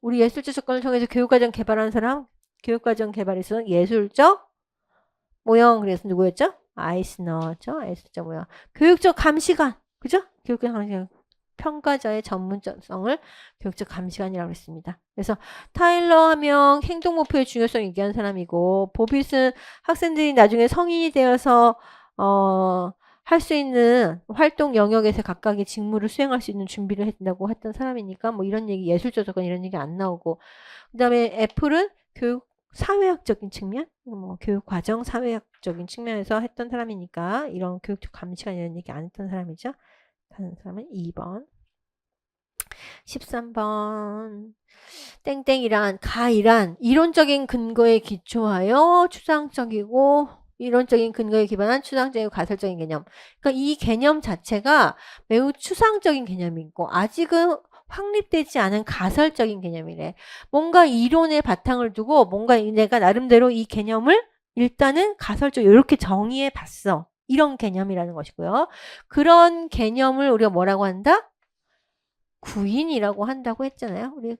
우리 예술적 접근을 통해서 교육과정 개발하는 사람, 교육과정 개발에서는 예술적 모형, 그래서 누구였죠? 아이스너죠? 아이스너죠, 모형. 교육적 감시관, 그죠? 교육적 감시관. 평가자의 전문성을 교육적 감시관이라고 했습니다. 그래서 타일러 하면 행동 목표의 중요성 얘기하는 사람이고, 보빗은 학생들이 나중에 성인이 되어서 할 수 있는 활동 영역에서 각각의 직무를 수행할 수 있는 준비를 했다고 했던 사람이니까 뭐 이런 얘기, 예술적 접근 이런 얘기 안 나오고, 그 다음에 애플은 교육 사회학적인 측면, 뭐 교육 과정 사회학적인 측면에서 했던 사람이니까 이런 교육적 감시관 이런 얘기 안 했던 사람이죠. 하는 사람은 2번. 13번. 땡땡이란 가이란 이론적인 근거에 기초하여 추상적이고 이론적인 근거에 기반한 추상적이고 가설적인 개념. 그러니까 이 개념 자체가 매우 추상적인 개념이고 아직은 확립되지 않은 가설적인 개념이래. 뭔가 이론의 바탕을 두고 뭔가 내가 나름대로 이 개념을 일단은 가설적으로 이렇게 정의해 봤어. 이런 개념이라는 것이고요. 그런 개념을 우리가 뭐라고 한다? 구인이라고 한다고 했잖아요. 우리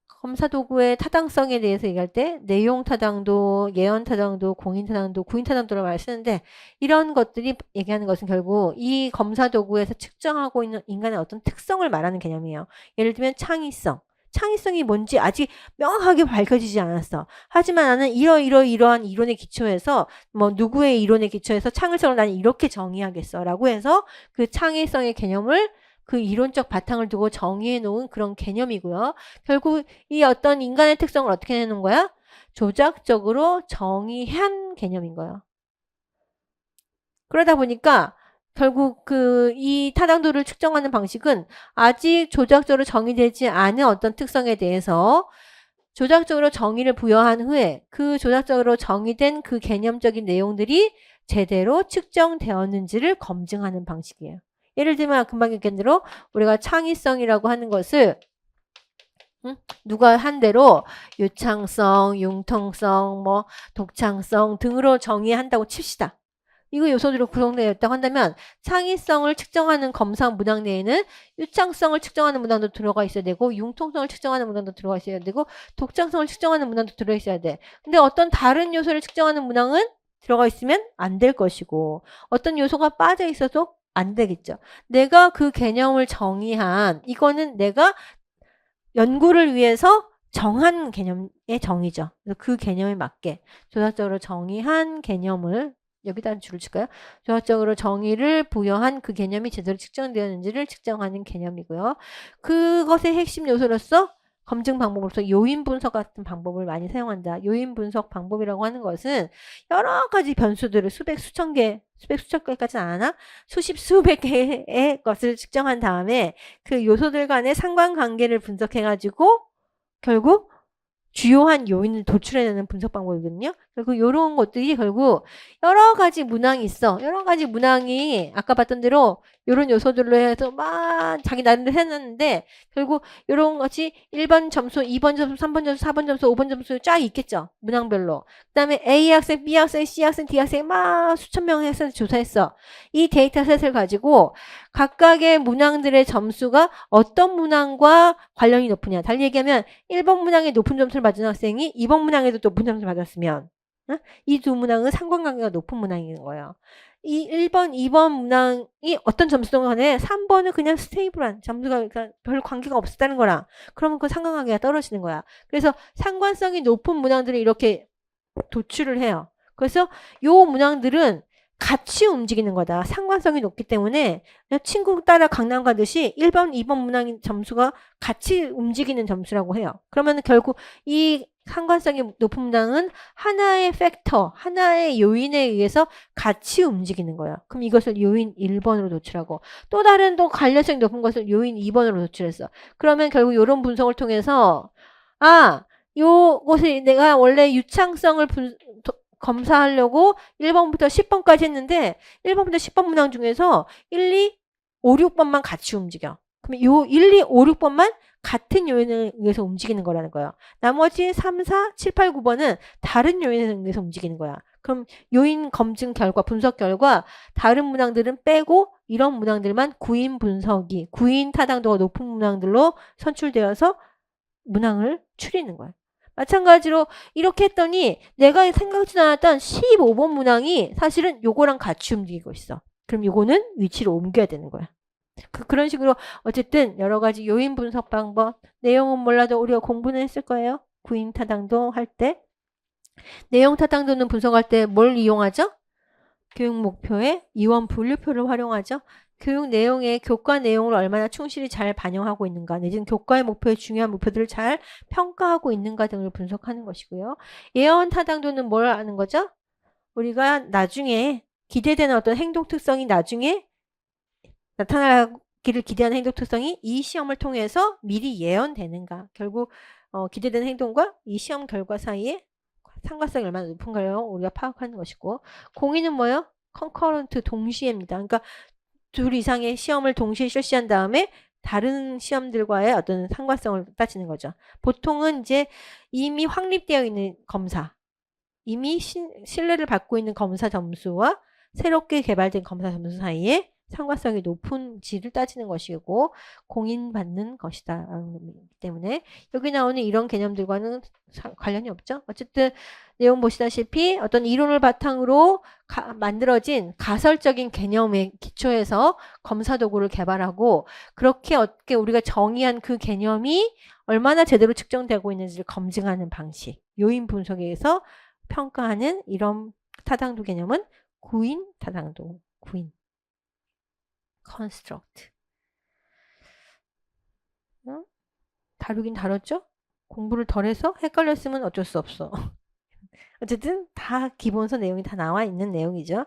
검사 도구의 타당성에 대해서 얘기할 때 내용 타당도, 예언 타당도, 공인 타당도, 구인 타당도를 말 쓰는데 이런 것들이 얘기하는 것은 결국 이 검사 도구에서 측정하고 있는 인간의 어떤 특성을 말하는 개념이에요. 예를 들면 창의성. 창의성이 뭔지 아직 명확하게 밝혀지지 않았어. 하지만 나는 이러한 이론에 기초해서 뭐 누구의 이론에 기초해서 창의성을 나는 이렇게 정의하겠어 라고 해서 그 창의성의 개념을 그 이론적 바탕을 두고 정의해 놓은 그런 개념이고요. 결국 이 어떤 인간의 특성을 어떻게 내놓은 거야? 조작적으로 정의한 개념인 거예요. 그러다 보니까 결국 이 타당도를 측정하는 방식은 아직 조작적으로 정의되지 않은 어떤 특성에 대해서 조작적으로 정의를 부여한 후에 그 조작적으로 정의된 그 개념적인 내용들이 제대로 측정되었는지를 검증하는 방식이에요. 예를 들면 금방 얘기한 대로 우리가 창의성이라고 하는 것을 누가 한 대로 유창성, 융통성, 뭐 독창성 등으로 정의한다고 칩시다. 이거 요소들로 구성되어 있다고 한다면 창의성을 측정하는 검사 문항 내에는 유창성을 측정하는 문항도 들어가 있어야 되고 융통성을 측정하는 문항도 들어가 있어야 되고 독창성을 측정하는 문항도 들어 있어야 돼. 근데 어떤 다른 요소를 측정하는 문항은 들어가 있으면 안 될 것이고 어떤 요소가 빠져 있어도 안 되겠죠. 내가 그 개념을 정의한 이거는 내가 연구를 위해서 정한 개념의 정의죠. 그래서 그 개념에 맞게 조작적으로 정의한 개념을 여기다 줄을 칠까요? 조작적으로 정의를 부여한 그 개념이 제대로 측정되었는지를 측정하는 개념이고요. 그것의 핵심 요소로서 검증 방법으로서 요인 분석 같은 방법을 많이 사용한다. 요인 분석 방법이라고 하는 것은 여러 가지 변수들을 수천 개까지는 안 하나? 수백 개의 것을 측정한 다음에 그 요소들 간의 상관관계를 분석해가지고 결국 주요한 요인을 도출해내는 분석 방법이거든요. 그리고 이런 것들이 결국 여러 가지 문항이 있어. 여러 가지 문항이 아까 봤던 대로 이런 요소들로 해서 막 자기 나름대로 해놨는데 결국 이런 것이 1번 점수, 2번 점수, 3번 점수, 4번 점수, 5번 점수 쫙 있겠죠. 문항별로. 그 다음에 A 학생, B 학생, C 학생, D 학생 막 수천 명의 학생을 조사했어. 이 데이터셋을 가지고 각각의 문항들의 점수가 어떤 문항과 관련이 높으냐. 달리 얘기하면 1번 문항에 높은 점수를 받은 학생이 2번 문항에도 높은 점수를 받았으면 이 두 문항은 상관관계가 높은 문항인 거예요. 이 1번, 2번 문항이 어떤 점수든 간에 3번은 그냥 스테이블한 점수가 그러니까 별 관계가 없었다는 거라. 그러면 그 상관관계가 떨어지는 거야. 그래서 상관성이 높은 문항들을 이렇게 도출을 해요. 그래서 요 문항들은 같이 움직이는 거다. 상관성이 높기 때문에 친구 따라 강남 가듯이 1번, 2번 문항 점수가 같이 움직이는 점수라고 해요. 그러면 결국 이 상관성이 높은 문항은 하나의 팩터, 하나의 요인에 의해서 같이 움직이는 거예요. 그럼 이것을 요인 1번으로 도출하고 또 다른 또 관련성이 높은 것을 요인 2번으로 도출했어. 그러면 결국 이런 분석을 통해서 요것이 내가 원래 유창성을 검사하려고 1번부터 10번까지 했는데 1번부터 10번 문항 중에서 1, 2, 5, 6번만 같이 움직여. 그럼 요 1, 2, 5, 6번만 같은 요인에 의해서 움직이는 거라는 거예요. 나머지 3, 4, 7, 8, 9번은 다른 요인에 의해서 움직이는 거야. 그럼 요인 검증 결과, 분석 결과 다른 문항들은 빼고 이런 문항들만 구인 분석이, 구인 타당도가 높은 문항들로 선출되어서 문항을 추리는 거야. 마찬가지로 이렇게 했더니 내가 생각지 않았던 15번 문항이 사실은 요거랑 같이 움직이고 있어. 그럼 요거는 위치를 옮겨야 되는 거야. 그런 식으로 어쨌든 여러 가지 요인 분석 방법, 내용은 몰라도 우리가 공부는 했을 거예요. 구인 타당도 할 때. 내용 타당도는 분석할 때 뭘 이용하죠? 교육 목표에 이원 분류표를 활용하죠. 교육 내용의 교과 내용을 얼마나 충실히 잘 반영하고 있는가, 내지는 교과의 목표에 중요한 목표들을 잘 평가하고 있는가 등을 분석하는 것이고요. 예언 타당도는 뭘 아는 거죠? 우리가 나중에 기대되는 어떤 행동 특성이 나중에 나타나기를 기대하는 행동 특성이 이 시험을 통해서 미리 예언되는가. 결국 기대되는 행동과 이 시험 결과 사이에 상관성이 얼마나 높은가요? 우리가 파악하는 것이고, 공인은 뭐예요? 컨커런트 동시에입니다. 그러니까 둘 이상의 시험을 동시에 실시한 다음에 다른 시험들과의 어떤 상관성을 따지는 거죠. 보통은 이제 이미 확립되어 있는 검사, 이미 신뢰를 받고 있는 검사 점수와 새롭게 개발된 검사 점수 사이에 상관성이 높은지를 따지는 것이고 공인받는 것이다. 때문에 여기 나오는 이런 개념들과는 관련이 없죠. 어쨌든 내용 보시다시피 어떤 이론을 바탕으로 만들어진 가설적인 개념에 기초해서 검사 도구를 개발하고 그렇게 어떻게 우리가 정의한 그 개념이 얼마나 제대로 측정되고 있는지를 검증하는 방식, 요인 분석에 의해서 평가하는 이런 타당도 개념은 구인 타당도, 구인. construct. 다루긴 다뤘죠? 공부를 덜 해서 헷갈렸으면 어쩔 수 없어. 어쨌든 다 기본서 내용이 다 나와 있는 내용이죠.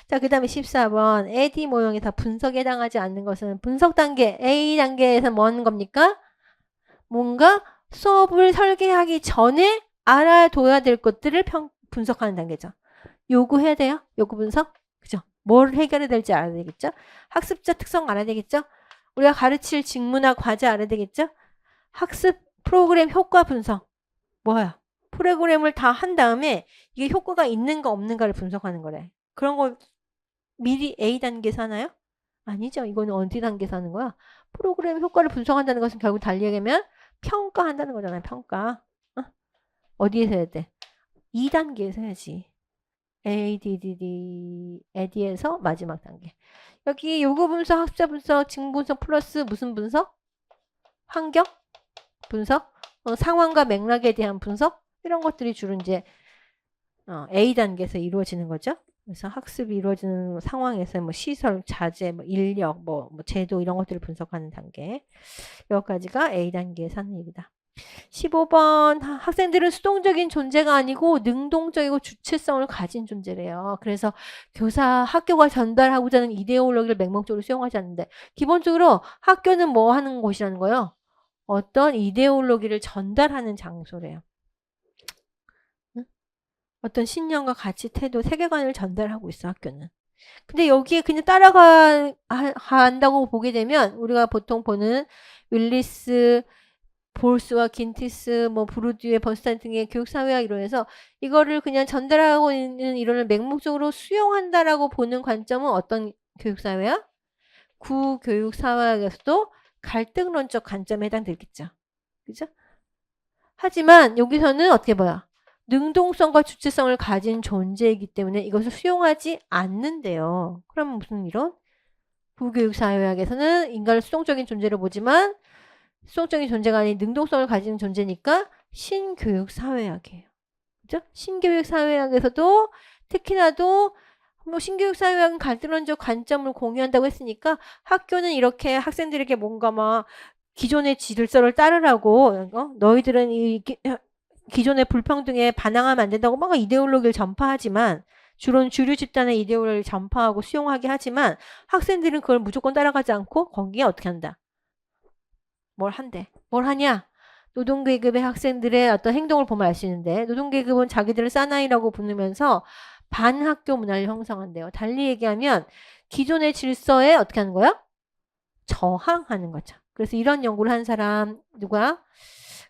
자, 그 다음에 14번. AD 모형이 다 분석에 해당하지 않는 것은 분석 단계, A 단계에서 뭐 하는 겁니까? 뭔가 수업을 설계하기 전에 알아둬야 될 것들을 분석하는 단계죠. 요구해야 돼요? 요구 분석? 그죠? 뭘 해결해야 될지 알아야 되겠죠? 학습자 특성 알아야 되겠죠? 우리가 가르칠 직무나 과제 알아야 되겠죠? 학습 프로그램 효과 분석. 뭐야? 프로그램을 다 한 다음에 이게 효과가 있는가 없는가를 분석하는 거래. 그런 거 미리 A 단계에서 하나요? 아니죠. 이거는 어디 단계에서 하는 거야? 프로그램 효과를 분석한다는 것은 결국 달리 얘기하면 평가한다는 거잖아요. 평가. 어디에서 해야 돼? 2단계에서 해야지. AD에서 마지막 단계. 여기 요구 분석, 학습자 분석, 직무 분석 플러스 무슨 분석? 환경 분석, 상황과 맥락에 대한 분석 이런 것들이 주로 이제 A 단계에서 이루어지는 거죠. 그래서 학습이 이루어지는 상황에서 뭐 시설, 자재, 뭐 인력, 뭐 제도 이런 것들을 분석하는 단계. 여기까지가 A 단계에서 하는 얘기다. 15번 학생들은 수동적인 존재가 아니고 능동적이고 주체성을 가진 존재래요. 그래서 학교가 전달하고자 하는 이데올로기를 맹목적으로 수용하지 않는데 기본적으로 학교는 뭐 하는 곳이라는 거예요? 어떤 이데올로기를 전달하는 장소래요. 응? 어떤 신념과 가치, 태도, 세계관을 전달하고 있어 학교는. 근데 여기에 그냥 따라간다고 보게 되면 우리가 보통 보는 윌리스 볼스와 긴티스, 브루디에, 번스타인 등의 교육사회와 이론에서 이거를 그냥 전달하고 있는 이론을 맹목적으로 수용한다라고 보는 관점은 어떤 교육사회야? 구교육사회에서도 갈등론적 관점에 해당되겠죠. 그죠? 하지만 여기서는 어떻게 봐요? 능동성과 주체성을 가진 존재이기 때문에 이것을 수용하지 않는데요. 그럼 무슨 이론? 부교육 사회학에서는 인간을 수동적인 존재로 보지만 수동적인 존재가 아닌 능동성을 가진 존재니까 신교육 사회학이에요. 그죠? 신교육 사회학에서도 특히나도 뭐 신교육 사회학은 갈등론적 관점을 공유한다고 했으니까 학교는 이렇게 학생들에게 뭔가 막 기존의 질서를 따르라고 너희들은 이 기존의 불평등에 반항하면 안 된다고 막 이데올로기를 전파하지만 주로는 주류 집단의 이데올로기를 전파하고 수용하게 하지만 학생들은 그걸 무조건 따라가지 않고 거기에 어떻게 한다? 뭘 한대? 뭘 하냐? 노동계급의 학생들의 어떤 행동을 보면 알 수 있는데 노동계급은 자기들을 사나이라고 부르면서 반학교 문화를 형성한대요. 달리 얘기하면 기존의 질서에 어떻게 하는 거야? 저항하는 거죠. 그래서 이런 연구를 한 사람 누가?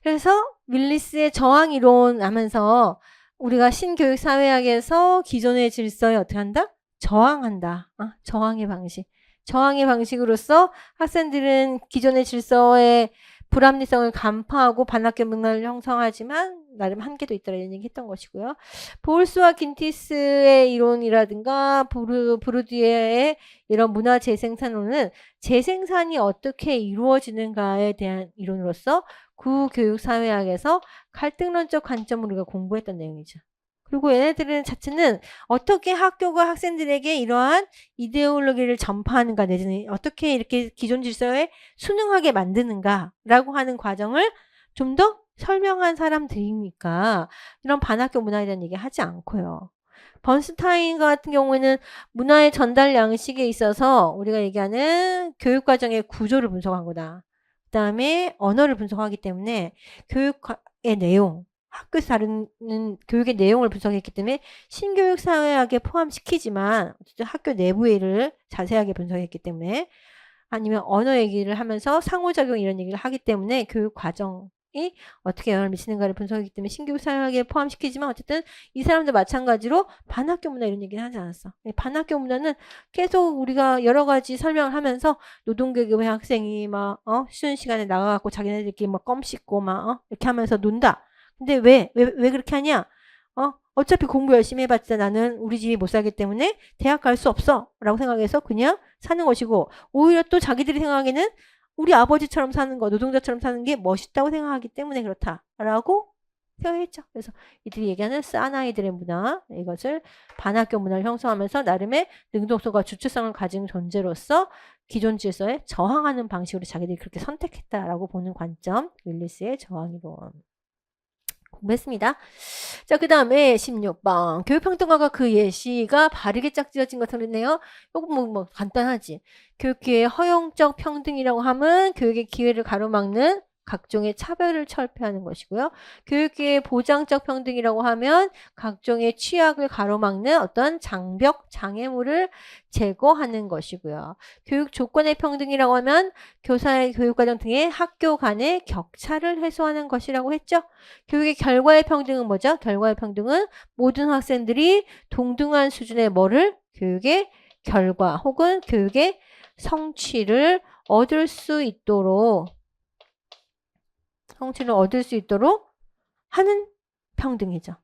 그래서 윌리스의 저항 이론 하면서 우리가 신교육 사회학에서 기존의 질서에 어떻게 한다? 저항한다. 저항의 방식. 저항의 방식으로서 학생들은 기존의 질서의 불합리성을 간파하고 반학교 문화를 형성하지만 나름 한계도 있다는 얘기 했던 것이고요. 볼스와 긴티스의 이론이라든가 브루디에의 이런 문화 재생산론은 재생산이 어떻게 이루어지는가에 대한 이론으로서 구교육 사회학에서 갈등론적 관점으로 우리가 공부했던 내용이죠. 그리고 얘네들은 자체는 어떻게 학교가 학생들에게 이러한 이데올로기를 전파하는가 내지는 어떻게 이렇게 기존 질서에 순응하게 만드는가라고 하는 과정을 좀 더 설명한 사람들이니까 이런 반학교 문화에 대한 얘기 하지 않고요. 번스타인 같은 경우에는 문화의 전달 양식에 있어서 우리가 얘기하는 교육과정의 구조를 분석한 거다. 그 다음에 언어를 분석하기 때문에 교육의 내용, 학교에서 다루는 교육의 내용을 분석했기 때문에 신교육 사회학에 포함시키지만 어쨌든 학교 내부의 일을 자세하게 분석했기 때문에 아니면 언어 얘기를 하면서 상호작용 이런 얘기를 하기 때문에 교육 과정이 어떻게 영향을 미치는가를 분석하기 때문에 신교육 사회학에 포함시키지만 어쨌든 이 사람도 마찬가지로 반학교 문화 이런 얘기는 하지 않았어. 반학교 문화는 계속 우리가 여러 가지 설명을 하면서 노동계급의 학생이 막 쉬는 시간에 나가갖고 자기네들끼리 막 껌 씹고 막 이렇게 하면서 논다. 근데 왜 그렇게 하냐? 어차피 공부 열심히 해봤자 나는 우리 집이 못 살기 때문에 대학 갈 수 없어 라고 생각해서 그냥 사는 것이고 오히려 또 자기들이 생각하기에는 우리 아버지처럼 사는 거 노동자처럼 사는 게 멋있다고 생각하기 때문에 그렇다라고 생각했죠. 그래서 이들이 얘기하는 사나이들의 문화 이것을 반학교 문화를 형성하면서 나름의 능동성과 주체성을 가진 존재로서 기존 질서에 저항하는 방식으로 자기들이 그렇게 선택했다라고 보는 관점 윌리스의 저항이론 공부했습니다. 자, 그 다음에 16번. 교육평등화가 그 예시가 바르게 짝지어진 것으로 그랬네요. 요거 뭐 간단하지. 교육기회의 허용적 평등이라고 하면 교육의 기회를 가로막는 각종의 차별을 철폐하는 것이고요. 교육기회의 보장적 평등이라고 하면 각종의 취약을 가로막는 어떤 장벽, 장애물을 제거하는 것이고요. 교육 조건의 평등이라고 하면 교사의 교육과정 등의 학교 간의 격차를 해소하는 것이라고 했죠. 교육의 결과의 평등은 뭐죠? 결과의 평등은 모든 학생들이 동등한 수준의 뭐를? 교육의 결과 혹은 교육의 성취를 얻을 수 있도록 하는 평등이죠.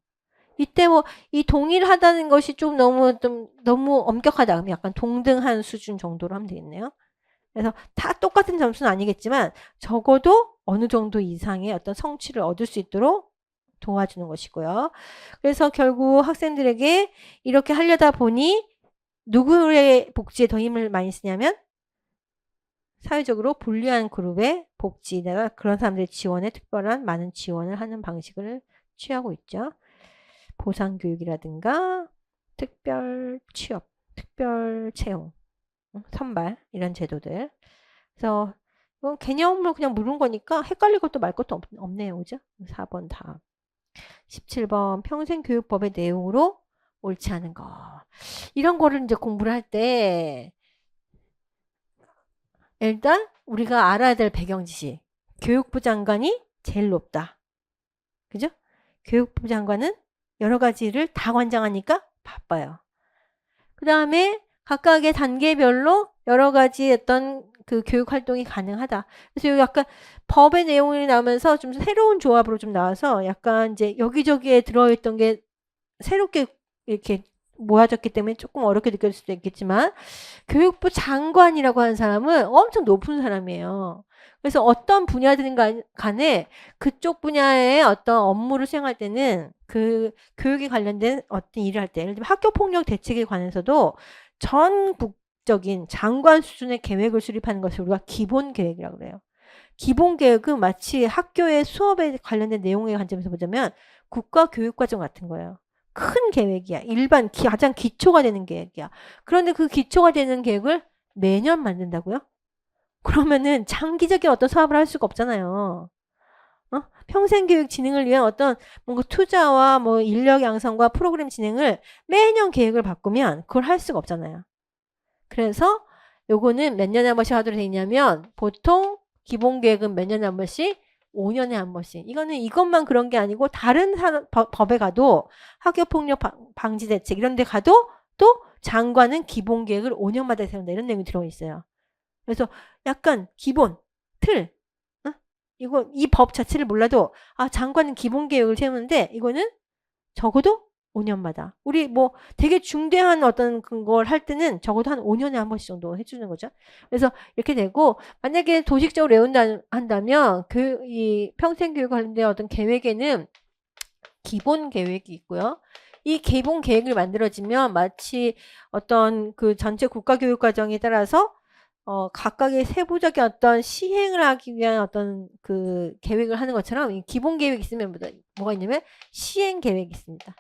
이때 뭐 이 동일하다는 것이 좀 너무 엄격하다. 그러면 약간 동등한 수준 정도로 하면 되겠네요. 그래서 다 똑같은 점수는 아니겠지만 적어도 어느 정도 이상의 어떤 성취를 얻을 수 있도록 도와주는 것이고요. 그래서 결국 학생들에게 이렇게 하려다 보니 누구의 복지에 더 힘을 많이 쓰냐면 사회적으로 불리한 그룹의 복지, 내가 그런 사람들의 지원에 특별한 많은 지원을 하는 방식을 취하고 있죠. 보상교육이라든가 특별 취업, 특별 채용, 선발 이런 제도들. 그래서 개념을 그냥 물은 거니까 헷갈릴 것도 말 것도 없네요. 그죠? 4번 다음. 17번 평생교육법의 내용으로 옳지 않은 거. 이런 거를 이제 공부를 할 때 일단 우리가 알아야 될 배경 지식. 교육부 장관이 제일 높다. 그죠? 교육부 장관은 여러 가지를 다 관장하니까 바빠요. 그 다음에 각각의 단계별로 여러 가지 어떤 그 교육 활동이 가능하다. 그래서 여기 약간 법의 내용이 나오면서 좀 새로운 조합으로 좀 나와서 약간 이제 여기저기에 들어있던 게 새롭게 이렇게 모아졌기 때문에 조금 어렵게 느껴질 수도 있겠지만 교육부 장관이라고 하는 사람은 엄청 높은 사람이에요. 그래서 어떤 분야든 간에 그쪽 분야의 어떤 업무를 수행할 때는 그 교육에 관련된 어떤 일을 할 때, 예를 들면 학교폭력 대책에 관해서도 전국적인 장관 수준의 계획을 수립하는 것을 우리가 기본계획이라고 그래요. 기본계획은 마치 학교의 수업에 관련된 내용의 관점에서 보자면 국가교육과정 같은 거예요. 큰 계획이야. 일반 가장 기초가 되는 계획이야. 그런데 그 기초가 되는 계획을 매년 만든다고요? 그러면은 장기적인 어떤 사업을 할 수가 없잖아요. 평생교육 진행을 위한 어떤 뭔가 투자와 뭐 인력 양성과 프로그램 진행을 매년 계획을 바꾸면 그걸 할 수가 없잖아요. 그래서 요거는 몇 년에 한 번씩 하도록 되어 있냐면 보통 기본계획은 몇 년에 한 번씩 5년에 한 번씩. 이거는 이것만 그런 게 아니고 다른 법에 가도 학교폭력 방지 대책 이런 데 가도 또 장관은 기본계획을 5년마다 세운다. 이런 내용이 들어있어요. 그래서 약간 기본, 틀. 이거 이 법 자체를 몰라도 장관은 기본계획을 세우는데 이거는 적어도 5년마다. 우리 뭐 되게 중대한 어떤 걸 할 때는 적어도 한 5년에 한 번씩 정도 해주는 거죠. 그래서 이렇게 되고 만약에 도식적으로 외운다 한다면 이 평생교육 관련된 어떤 계획에는 기본 계획이 있고요. 이 기본 계획을 만들어지면 마치 어떤 그 전체 국가교육과정에 따라서 각각의 세부적인 어떤 시행을 하기 위한 어떤 그 계획을 하는 것처럼 이 기본 계획이 있으면 뭐가 있냐면 시행 계획이 있습니다.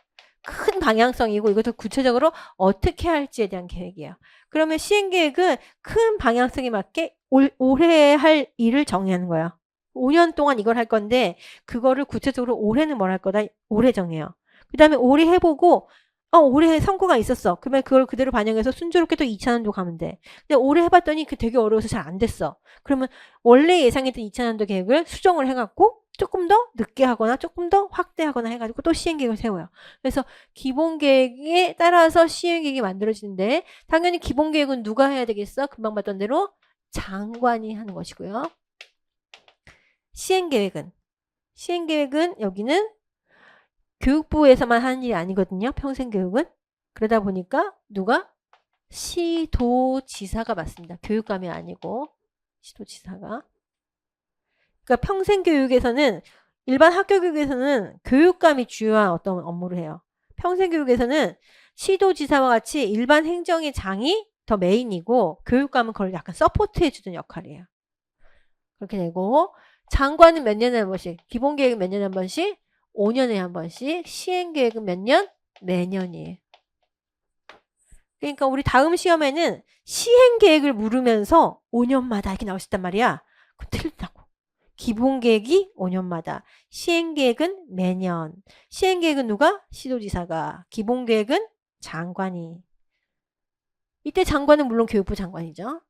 큰 방향성이고 이것도 구체적으로 어떻게 할지에 대한 계획이에요. 그러면 시행 계획은 큰 방향성에 맞게 올해 할 일을 정의하는 거예요. 5년 동안 이걸 할 건데 그거를 구체적으로 올해는 뭘 할 거다 올해 정해요. 그 다음에 올해 해보고 올해 성과가 있었어. 그러면 그걸 그대로 반영해서 순조롭게 또 2차년도 가면 돼. 근데 올해 해봤더니 그 되게 어려워서 잘 안 됐어. 그러면 원래 예상했던 2차년도 계획을 수정을 해갖고 조금 더 늦게 하거나 조금 더 확대하거나 해가지고 또 시행계획을 세워요. 그래서 기본계획에 따라서 시행계획이 만들어지는데 당연히 기본계획은 누가 해야 되겠어? 금방 봤던 대로 장관이 하는 것이고요. 시행계획은 여기는 교육부에서만 하는 일이 아니거든요. 평생교육은. 그러다 보니까 누가? 시도지사가 맡습니다. 교육감이 아니고 시도지사가. 그러니까 평생교육에서는 일반 학교교육에서는 교육감이 주요한 어떤 업무를 해요. 평생교육에서는 시도지사와 같이 일반 행정의 장이 더 메인이고 교육감은 그걸 약간 서포트해주는 역할이에요. 그렇게 되고 장관은 몇 년에 한 번씩, 기본계획은 몇 년에 한 번씩, 5년에 한 번씩, 시행계획은 몇 년? 매년이에요. 그러니까 우리 다음 시험에는 시행계획을 물으면서 5년마다 이렇게 나올 수 있단 말이야. 그럼 틀린다고. 기본계획이 5년마다, 시행계획은 매년. 시행계획은 누가? 시도지사가. 기본계획은 장관이. 이때 장관은 물론 교육부 장관이죠.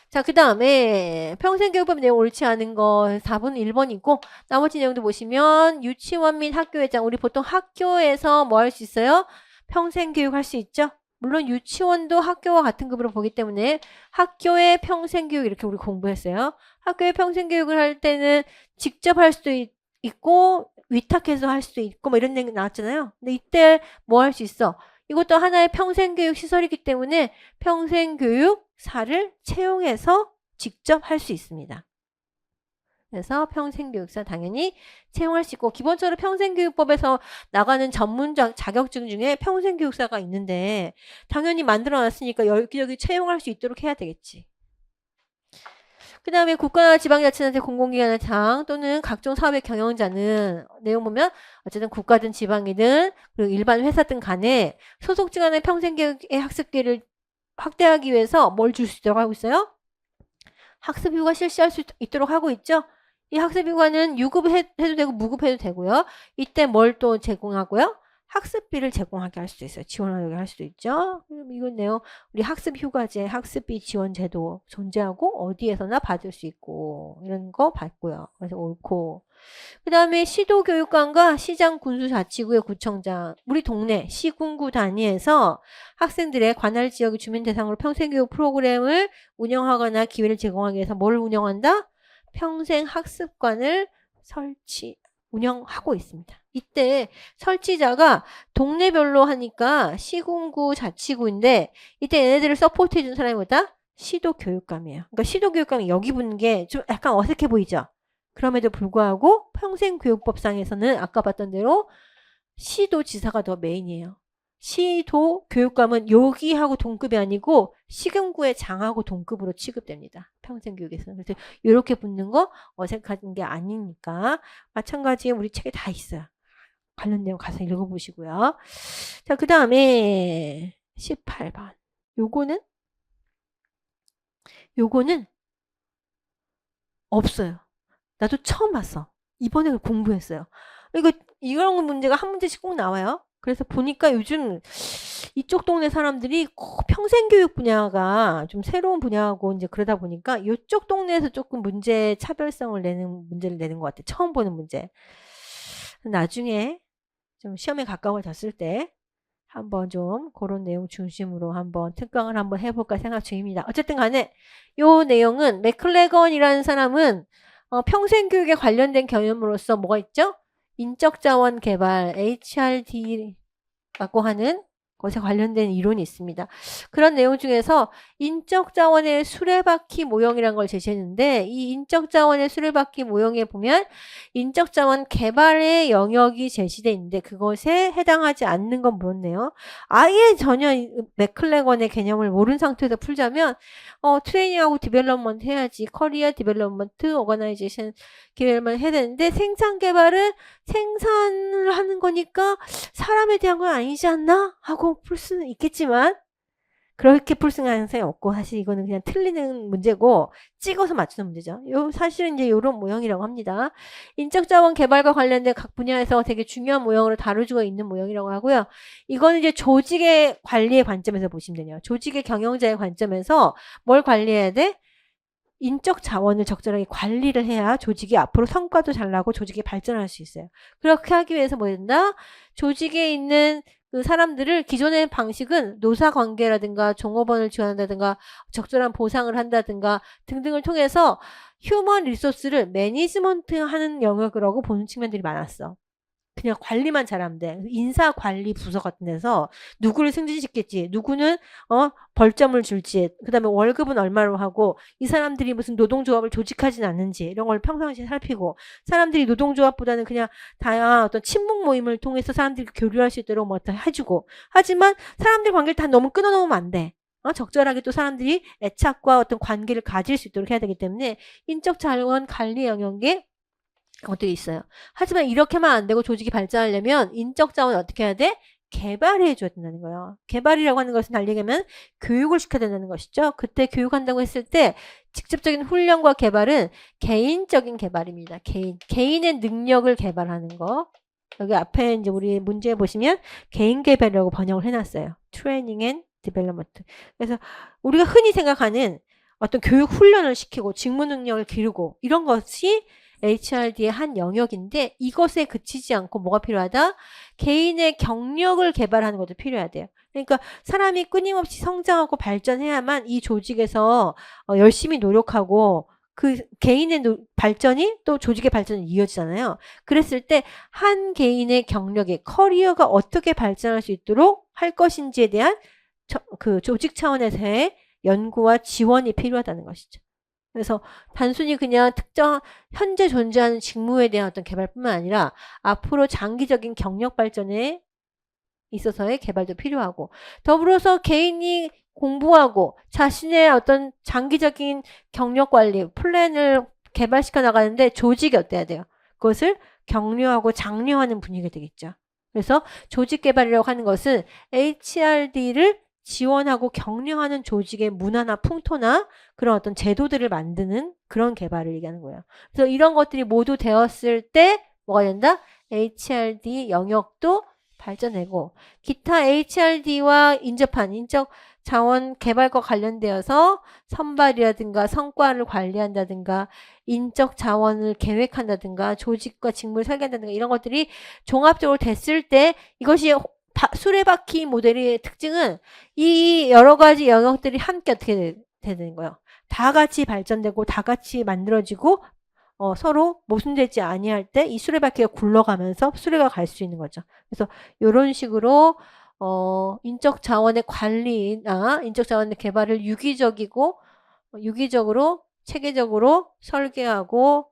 자, 그 다음에 평생교육법 내용 옳지 않은 거 4번 1번이고 나머지 내용도 보시면 유치원 및 학교회장, 우리 보통 학교에서 뭐 할 수 있어요? 평생교육 할 수 있죠? 물론 유치원도 학교와 같은 급으로 보기 때문에 학교의 평생교육 이렇게 우리 공부했어요. 학교의 평생교육을 할 때는 직접 할 수도 있고 위탁해서 할 수도 있고 뭐 이런 얘기 나왔잖아요. 근데 이때 뭐 할 수 있어? 이것도 하나의 평생교육 시설이기 때문에 평생교육사를 채용해서 직접 할 수 있습니다. 그래서 평생교육사 당연히 채용할 수 있고 기본적으로 평생교육법에서 나가는 전문 자격증 중에 평생교육사가 있는데 당연히 만들어놨으니까 여기저기 채용할 수 있도록 해야 되겠지. 그 다음에 국가나 지방자치단체 공공기관의 장 또는 각종 사업의 경영자는 내용 보면 어쨌든 국가든 지방이든 그리고 일반 회사 등 간에 소속지간의 평생교육의 학습 기회를 확대하기 위해서 뭘 줄 수 있도록 하고 있어요? 학습휴가 실시할 수 있도록 하고 있죠. 이 학습휴가는 유급해도 되고 무급해도 되고요. 이때 뭘 또 제공하고요? 학습비를 제공하게 할 수도 있어요. 지원하게 할 수도 있죠. 이건 내용 우리 학습휴가제, 학습비 지원 제도 존재하고 어디에서나 받을 수 있고 이런 거 봤고요. 그래서 옳고. 그 다음에 시도교육관과 시장 군수자치구의 구청장, 우리 동네 시군구 단위에서 학생들의 관할 지역의 주민 대상으로 평생교육 프로그램을 운영하거나 기회를 제공하기 위해서 뭘 운영한다? 평생학습관을 운영하고 있습니다. 이때 설치자가 동네별로 하니까 시군구 자치구인데 이때 얘네들을 서포트해준 사람이 뭐다? 시도교육감이에요. 그러니까 시도교육감이 여기 붙는 게 좀 약간 어색해 보이죠? 그럼에도 불구하고 평생교육법상에서는 아까 봤던 대로 시도지사가 더 메인이에요. 시도교육감은 여기하고 동급이 아니고 시군구의 장하고 동급으로 취급됩니다. 평생교육에서는. 그래서 이렇게 붙는 거 어색한 게 아니니까 마찬가지에 우리 책에 다 있어요. 관련 내용 가서 읽어보시고요. 자, 그 다음에 18번. 요거는 없어요. 나도 처음 봤어. 이번에 공부했어요. 이런 문제가 한 문제씩 꼭 나와요. 그래서 보니까 요즘 이쪽 동네 사람들이 평생교육 분야가 좀 새로운 분야하고 이제 그러다 보니까 이쪽 동네에서 조금 문제 차별성을 문제를 내는 것 같아. 처음 보는 문제. 나중에 좀 시험에 가까워졌을 때 한번 좀 그런 내용 중심으로 한번 특강을 한번 해볼까 생각 중입니다. 어쨌든 간에 요 내용은 맥클레건이라는 사람은 평생교육에 관련된 개념으로서 뭐가 있죠? 인적자원 개발, HRD라고 하는 것에 관련된 이론이 있습니다. 그런 내용 중에서 인적자원의 수레바퀴 모형이라는 걸 제시했는데 이 인적자원의 수레바퀴 모형에 보면 인적자원 개발의 영역이 제시되어 있는데 그것에 해당하지 않는 건 물었네요. 아예 전혀 맥클레건의 개념을 모르는 상태에서 풀자면 트레이닝하고 디벨롭먼트 해야지. 커리어 디벨롭먼트, 오거나이제이션 디벨롭먼트 해야 되는데 생산 개발은 생산을 하는 거니까 사람에 대한 건 아니지 않나? 하고 풀 수는 있겠지만 그렇게 풀 수는 가능성이 없고 사실 이거는 그냥 틀리는 문제고 찍어서 맞추는 문제죠. 사실은 이제 이런 모형이라고 합니다. 인적자원 개발과 관련된 각 분야에서 되게 중요한 모형으로 다뤄지고 있는 모형이라고 하고요. 이거는 이제 조직의 관리의 관점에서 보시면 돼요. 조직의 경영자의 관점에서 뭘 관리해야 돼? 인적 자원을 적절하게 관리를 해야 조직이 앞으로 성과도 잘 나고 조직이 발전할 수 있어요. 그렇게 하기 위해서 뭐 된다? 조직에 있는 그 사람들을 기존의 방식은 노사관계라든가 종업원을 지원한다든가 적절한 보상을 한다든가 등등을 통해서 휴먼 리소스를 매니지먼트하는 영역이라고 보는 측면들이 많았어. 그냥 관리만 잘하면 돼. 인사관리 부서 같은 데서 누구를 승진시켰지, 누구는 벌점을 줄지, 그 다음에 월급은 얼마로 하고 이 사람들이 무슨 노동조합을 조직하진 않는지 이런 걸 평상시에 살피고 사람들이 노동조합보다는 그냥 다양한 어떤 친목 모임을 통해서 사람들이 교류할 수 있도록 뭐 해주고 하지만 사람들 관계를 다 너무 끊어놓으면 안 돼. 적절하게 또 사람들이 애착과 어떤 관계를 가질 수 있도록 해야 되기 때문에 인적 자원 관리 영역에 어떻게 있어요. 하지만 이렇게만 안 되고 조직이 발전하려면 인적 자원을 어떻게 해야 돼? 개발해 줘야 된다는 거예요. 개발이라고 하는 것은 달리 얘기하면 교육을 시켜야 된다는 것이죠. 그때 교육한다고 했을 때 직접적인 훈련과 개발은 개인적인 개발입니다. 개인의 능력을 개발하는 거. 여기 앞에 이제 우리 문제 보시면 개인 개발이라고 번역을 해놨어요. 트레이닝 앤 디벨롭먼트. 그래서 우리가 흔히 생각하는 어떤 교육 훈련을 시키고 직무 능력을 기르고 이런 것이 HRD의 한 영역인데 이것에 그치지 않고 뭐가 필요하다? 개인의 경력을 개발하는 것도 필요하대요. 그러니까 사람이 끊임없이 성장하고 발전해야만 이 조직에서 열심히 노력하고 그 개인의 발전이 또 조직의 발전이 이어지잖아요. 그랬을 때 한 개인의 경력의 커리어가 어떻게 발전할 수 있도록 할 것인지에 대한 그 조직 차원에서의 연구와 지원이 필요하다는 것이죠. 그래서 단순히 그냥 특정 현재 존재하는 직무에 대한 어떤 개발뿐만 아니라 앞으로 장기적인 경력 발전에 있어서의 개발도 필요하고 더불어서 개인이 공부하고 자신의 어떤 장기적인 경력 관리 플랜을 개발시켜 나가는데 조직이 어때야 돼요? 그것을 격려하고 장려하는 분위기가 되겠죠. 그래서 조직 개발이라고 하는 것은 HRD를 지원하고 격려하는 조직의 문화나 풍토나 그런 어떤 제도들을 만드는 그런 개발을 얘기하는 거예요. 그래서 이런 것들이 모두 되었을 때 뭐가 된다? HRD 영역도 발전되고 기타 HRD와 인접한 인적 자원 개발과 관련되어서 선발이라든가 성과를 관리한다든가 인적 자원을 계획한다든가 조직과 직무를 설계한다든가 이런 것들이 종합적으로 됐을 때 이것이 수레바퀴 모델의 특징은 이 여러 가지 영역들이 함께 어떻게 되는 거예요. 다 같이 발전되고 다 같이 만들어지고 서로 모순되지 아니할 때 이 수레바퀴가 굴러가면서 수레가 갈 수 있는 거죠. 그래서 이런 식으로 인적 자원의 관리나 인적 자원의 개발을 유기적으로 체계적으로 설계하고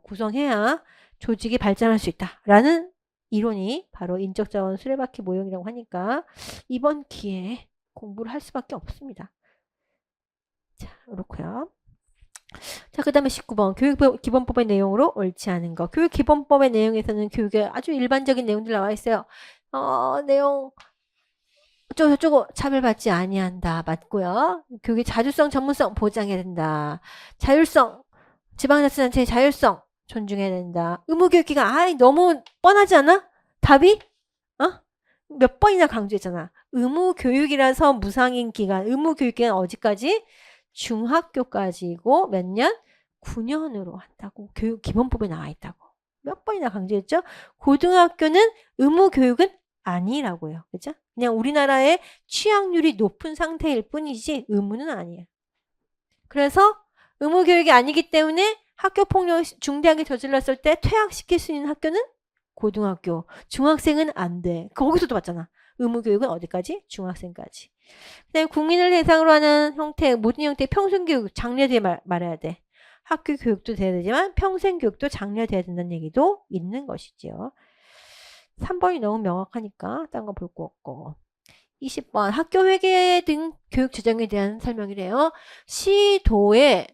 구성해야 조직이 발전할 수 있다라는 이론이 바로 인적 자원 수레바퀴 모형이라고 하니까 이번 기회에 공부를 할 수밖에 없습니다. 자, 그렇고요. 자, 그 다음에 19번 교육기본법의 내용으로 옳지 않은 거. 교육기본법의 내용에서는 교육의 아주 일반적인 내용들 나와 있어요. 내용 어쩌고저쩌고 차별받지 아니한다. 맞고요. 교육의 자주성, 전문성 보장해야 된다. 자율성, 지방자치단체의 자율성 존중해야 된다. 의무교육기간, 너무 뻔하지 않아? 답이? 몇 번이나 강조했잖아. 의무교육이라서 무상인 기간, 의무교육기간 어디까지? 중학교까지고 몇 년? 9년으로 한다고 교육기본법에 나와 있다고. 몇 번이나 강조했죠? 고등학교는 의무교육은 아니라고요. 그죠? 그냥 우리나라의 취약률이 높은 상태일 뿐이지 의무는 아니에요. 그래서 의무교육이 아니기 때문에 학교폭력 중대하게 저질렀을 때 퇴학시킬 수 있는 학교는 고등학교. 중학생은 안 돼. 거기서도 봤잖아. 의무교육은 어디까지? 중학생까지. 그다음에 국민을 대상으로 하는 형태, 모든 형태의 평생교육 장려돼 말해야 돼. 학교 교육도 돼야 되지만 평생교육도 장려돼야 된다는 얘기도 있는 것이지요. 3번이 너무 명확하니까 딴 거 볼 거 없고. 20번 학교 회계 등 교육 재정에 대한 설명이래요. 시도에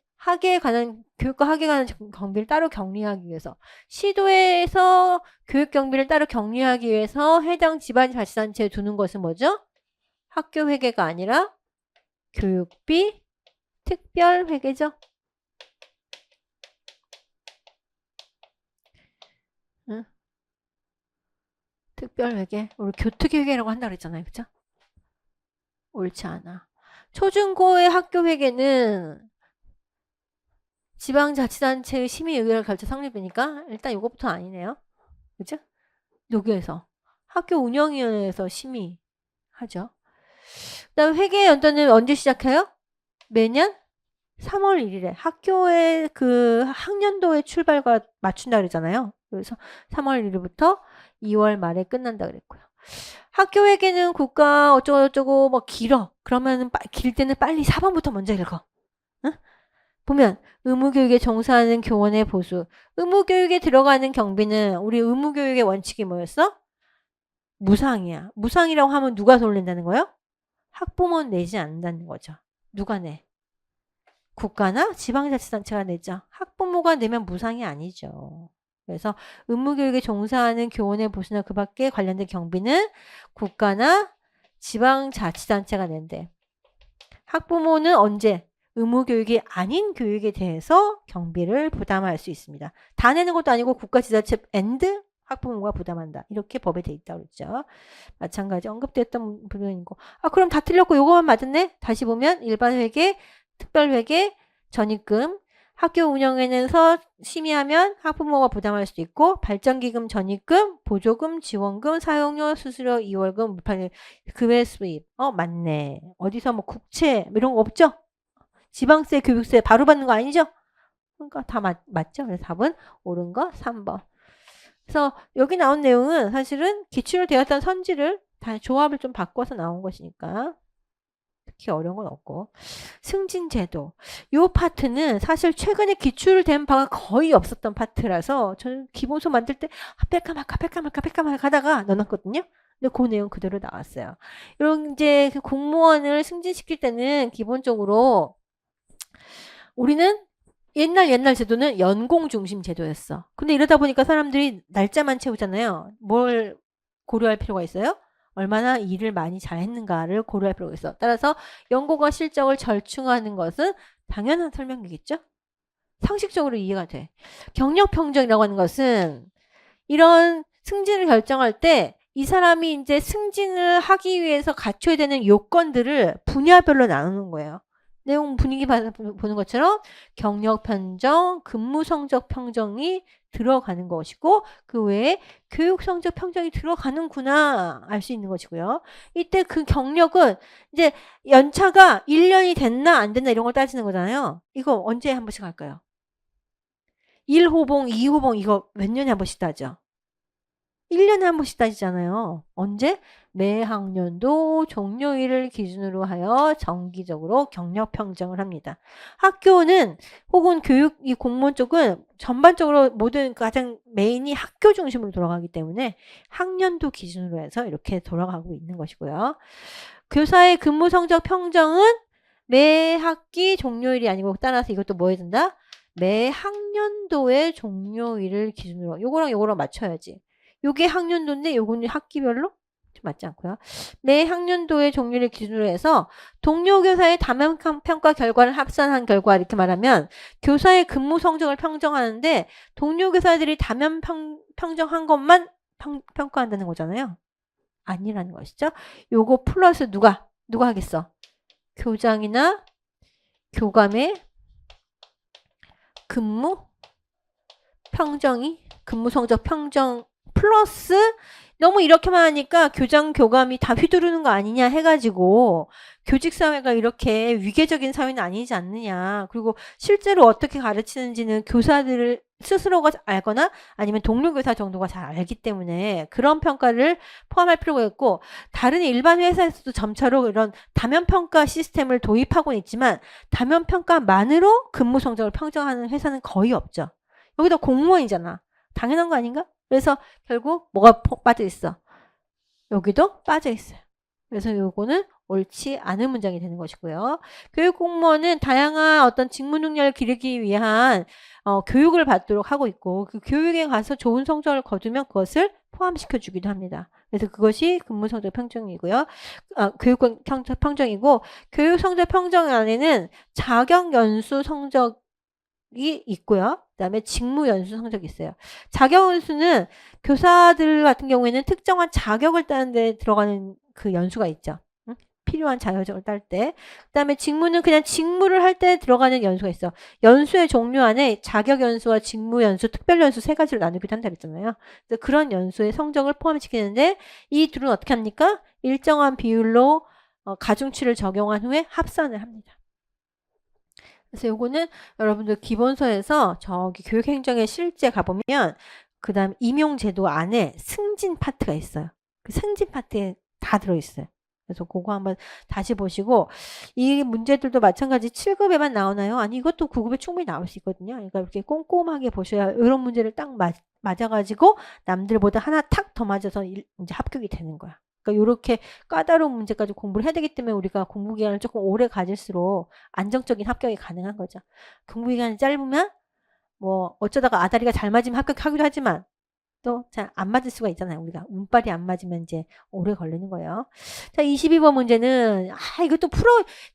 교육과 학예에 관한 경비를 따로 격리하기 위해서 시도에서 교육 경비를 따로 격리하기 위해서 해당 지방자치단체에 두는 것은 뭐죠? 학교 회계가 아니라 교육비 특별 회계죠. 응? 특별 회계. 우리 교특회계라고 한다 그랬잖아요. 그죠? 옳지 않아. 초중고의 학교 회계는 지방자치단체의 심의 의결을 거쳐 성립이니까 일단 이것부터 아니네요. 그죠? 여기에서 학교 운영위원회에서 심의하죠. 그 다음에 회계 연도는 언제 시작해요? 매년 3월 1일에 학교의 그 학년도의 출발과 맞춘다 그랬잖아요. 그래서 3월 1일부터 2월 말에 끝난다 그랬고요. 학교 회계는 국가 어쩌고저쩌고 뭐 길어. 그러면 길 때는 빨리 4번부터 먼저 읽어. 응? 보면 의무교육에 종사하는 교원의 보수. 의무교육에 들어가는 경비는 우리 의무교육의 원칙이 뭐였어? 무상이야. 무상이라고 하면 누가 돈을 낸다는 거예요? 학부모는 내지 않는다는 거죠. 누가 내? 국가나 지방자치단체가 내죠. 학부모가 내면 무상이 아니죠. 그래서 의무교육에 종사하는 교원의 보수나 그 밖에 관련된 경비는 국가나 지방자치단체가 낸대. 학부모는 언제? 의무교육이 아닌 교육에 대해서 경비를 부담할 수 있습니다. 다 내는 것도 아니고 국가, 지자체 앤드 학부모가 부담한다. 이렇게 법에 돼 있다고 그랬죠. 마찬가지 언급됐던 부분이고. 그럼 다 틀렸고 요거만 맞았네? 다시 보면 일반 회계, 특별 회계, 전입금, 학교 운영에서 심의하면 학부모가 부담할 수도 있고 발전기금, 전입금, 보조금, 지원금, 사용료, 수수료, 이월금, 무판일, 급여 수입. 맞네. 어디서 뭐 국채 이런 거 없죠? 지방세, 교육세 바로 받는 거 아니죠? 그러니까 다 맞죠? 그래서 답은 옳은 거 3번. 그래서 여기 나온 내용은 사실은 기출로 되었던 선지를 다 조합을 좀 바꿔서 나온 것이니까 특히 어려운 건 없고. 승진제도. 요 파트는 사실 최근에 기출된 바가 거의 없었던 파트라서 저는 기본서 만들 때 뺄까 말까 하다가 넣어놨거든요. 근데 그 내용 그대로 나왔어요. 이런 이제 공무원을 승진시킬 때는 기본적으로 우리는 옛날 제도는 연공 중심 제도였어. 근데 이러다 보니까 사람들이 날짜만 채우잖아요. 뭘 고려할 필요가 있어요? 얼마나 일을 많이 잘했는가를 고려할 필요가 있어. 따라서 연공과 실적을 절충하는 것은 당연한 설명이겠죠? 상식적으로 이해가 돼. 경력평정이라고 하는 것은 이런 승진을 결정할 때 이 사람이 이제 승진을 하기 위해서 갖춰야 되는 요건들을 분야별로 나누는 거예요. 내용 분위기 보는 것처럼 경력 평정, 근무 성적 평정이 들어가는 것이고 그 외에 교육 성적 평정이 들어가는구나 알 수 있는 것이고요. 이때 그 경력은 이제 연차가 1년이 됐나 안 됐나 이런 걸 따지는 거잖아요. 이거 언제 한 번씩 할까요? 1호봉, 2호봉 이거 몇 년에 한 번씩 따죠? 1년에 한 번씩 따지잖아요. 언제? 매 학년도 종료일을 기준으로 하여 정기적으로 경력 평정을 합니다. 학교는 혹은 교육 이 공무원 쪽은 전반적으로 모든 가장 메인이 학교 중심으로 돌아가기 때문에 학년도 기준으로 해서 이렇게 돌아가고 있는 것이고요. 교사의 근무 성적 평정은 매 학기 종료일이 아니고 따라서 이것도 뭐 해야 된다? 매 학년도의 종료일을 기준으로 요거랑 맞춰야지. 요게 학년도인데 요거는 학기별로 좀 맞지 않고요. 매 학년도의 종료를 기준으로 해서 동료 교사의 다면 평가 결과를 합산한 결과 이렇게 말하면 교사의 근무 성적을 평정하는데 동료 교사들이 다면 평정한 것만 평가한다는 거잖아요. 아니라는 것이죠. 요거 플러스 누가 하겠어? 교장이나 교감의 근무 성적 평정 플러스 너무 이렇게만 하니까 교장 교감이 다 휘두르는 거 아니냐 해가지고 교직 사회가 이렇게 위계적인 사회는 아니지 않느냐. 그리고 실제로 어떻게 가르치는지는 교사들 스스로가 알거나 아니면 동료 교사 정도가 잘 알기 때문에 그런 평가를 포함할 필요가 있고 다른 일반 회사에서도 점차로 이런 다면 평가 시스템을 도입하고는 있지만 다면 평가만으로 근무 성적을 평정하는 회사는 거의 없죠. 여기다 공무원이잖아. 당연한 거 아닌가? 그래서 결국 뭐가 빠져 있어? 여기도 빠져 있어요. 그래서 요거는 옳지 않은 문장이 되는 것이고요. 교육 공무원은 다양한 어떤 직무 능력을 기르기 위한 교육을 받도록 하고 있고 그 교육에 가서 좋은 성적을 거두면 그것을 포함시켜 주기도 합니다. 그래서 그것이 근무 성적 평정이고요. 교육 성적 평정이고 교육 성적 평정 안에는 자격 연수 성적이 있고요. 그다음에 직무 연수 성적이 있어요. 자격 연수는 교사들 같은 경우에는 특정한 자격을 따는 데 들어가는 그 연수가 있죠. 응? 필요한 자격을 딸 때. 그다음에 직무는 그냥 직무를 할 때 들어가는 연수가 있어. 연수의 종류 안에 자격 연수와 직무 연수, 특별 연수 세 가지로 나누기도 한다 그랬잖아요. 그래서 그런 연수의 성적을 포함시키는데 이 둘은 어떻게 합니까? 일정한 비율로 가중치를 적용한 후에 합산을 합니다. 그래서 요거는 여러분들 기본서에서 저기 교육행정에 실제 가보면 그 다음 임용제도 안에 승진 파트가 있어요. 그 승진 파트에 다 들어있어요. 그래서 그거 한번 다시 보시고 이 문제들도 마찬가지 7급에만 나오나요? 아니 이것도 9급에 충분히 나올 수 있거든요. 그러니까 이렇게 꼼꼼하게 보셔야 이런 문제를 딱 맞아가지고 남들보다 하나 탁 더 맞아서 이제 합격이 되는 거야. 그러니까 이렇게 까다로운 문제까지 공부를 해야 되기 때문에 우리가 공부 기간을 조금 오래 가질수록 안정적인 합격이 가능한 거죠. 공부 기간이 짧으면 뭐 어쩌다가 아다리가 잘 맞으면 합격하기도 하지만 또 잘 안 맞을 수가 있잖아요. 우리가 운빨이 안 맞으면 이제 오래 걸리는 거예요. 자, 22번 문제는 이것도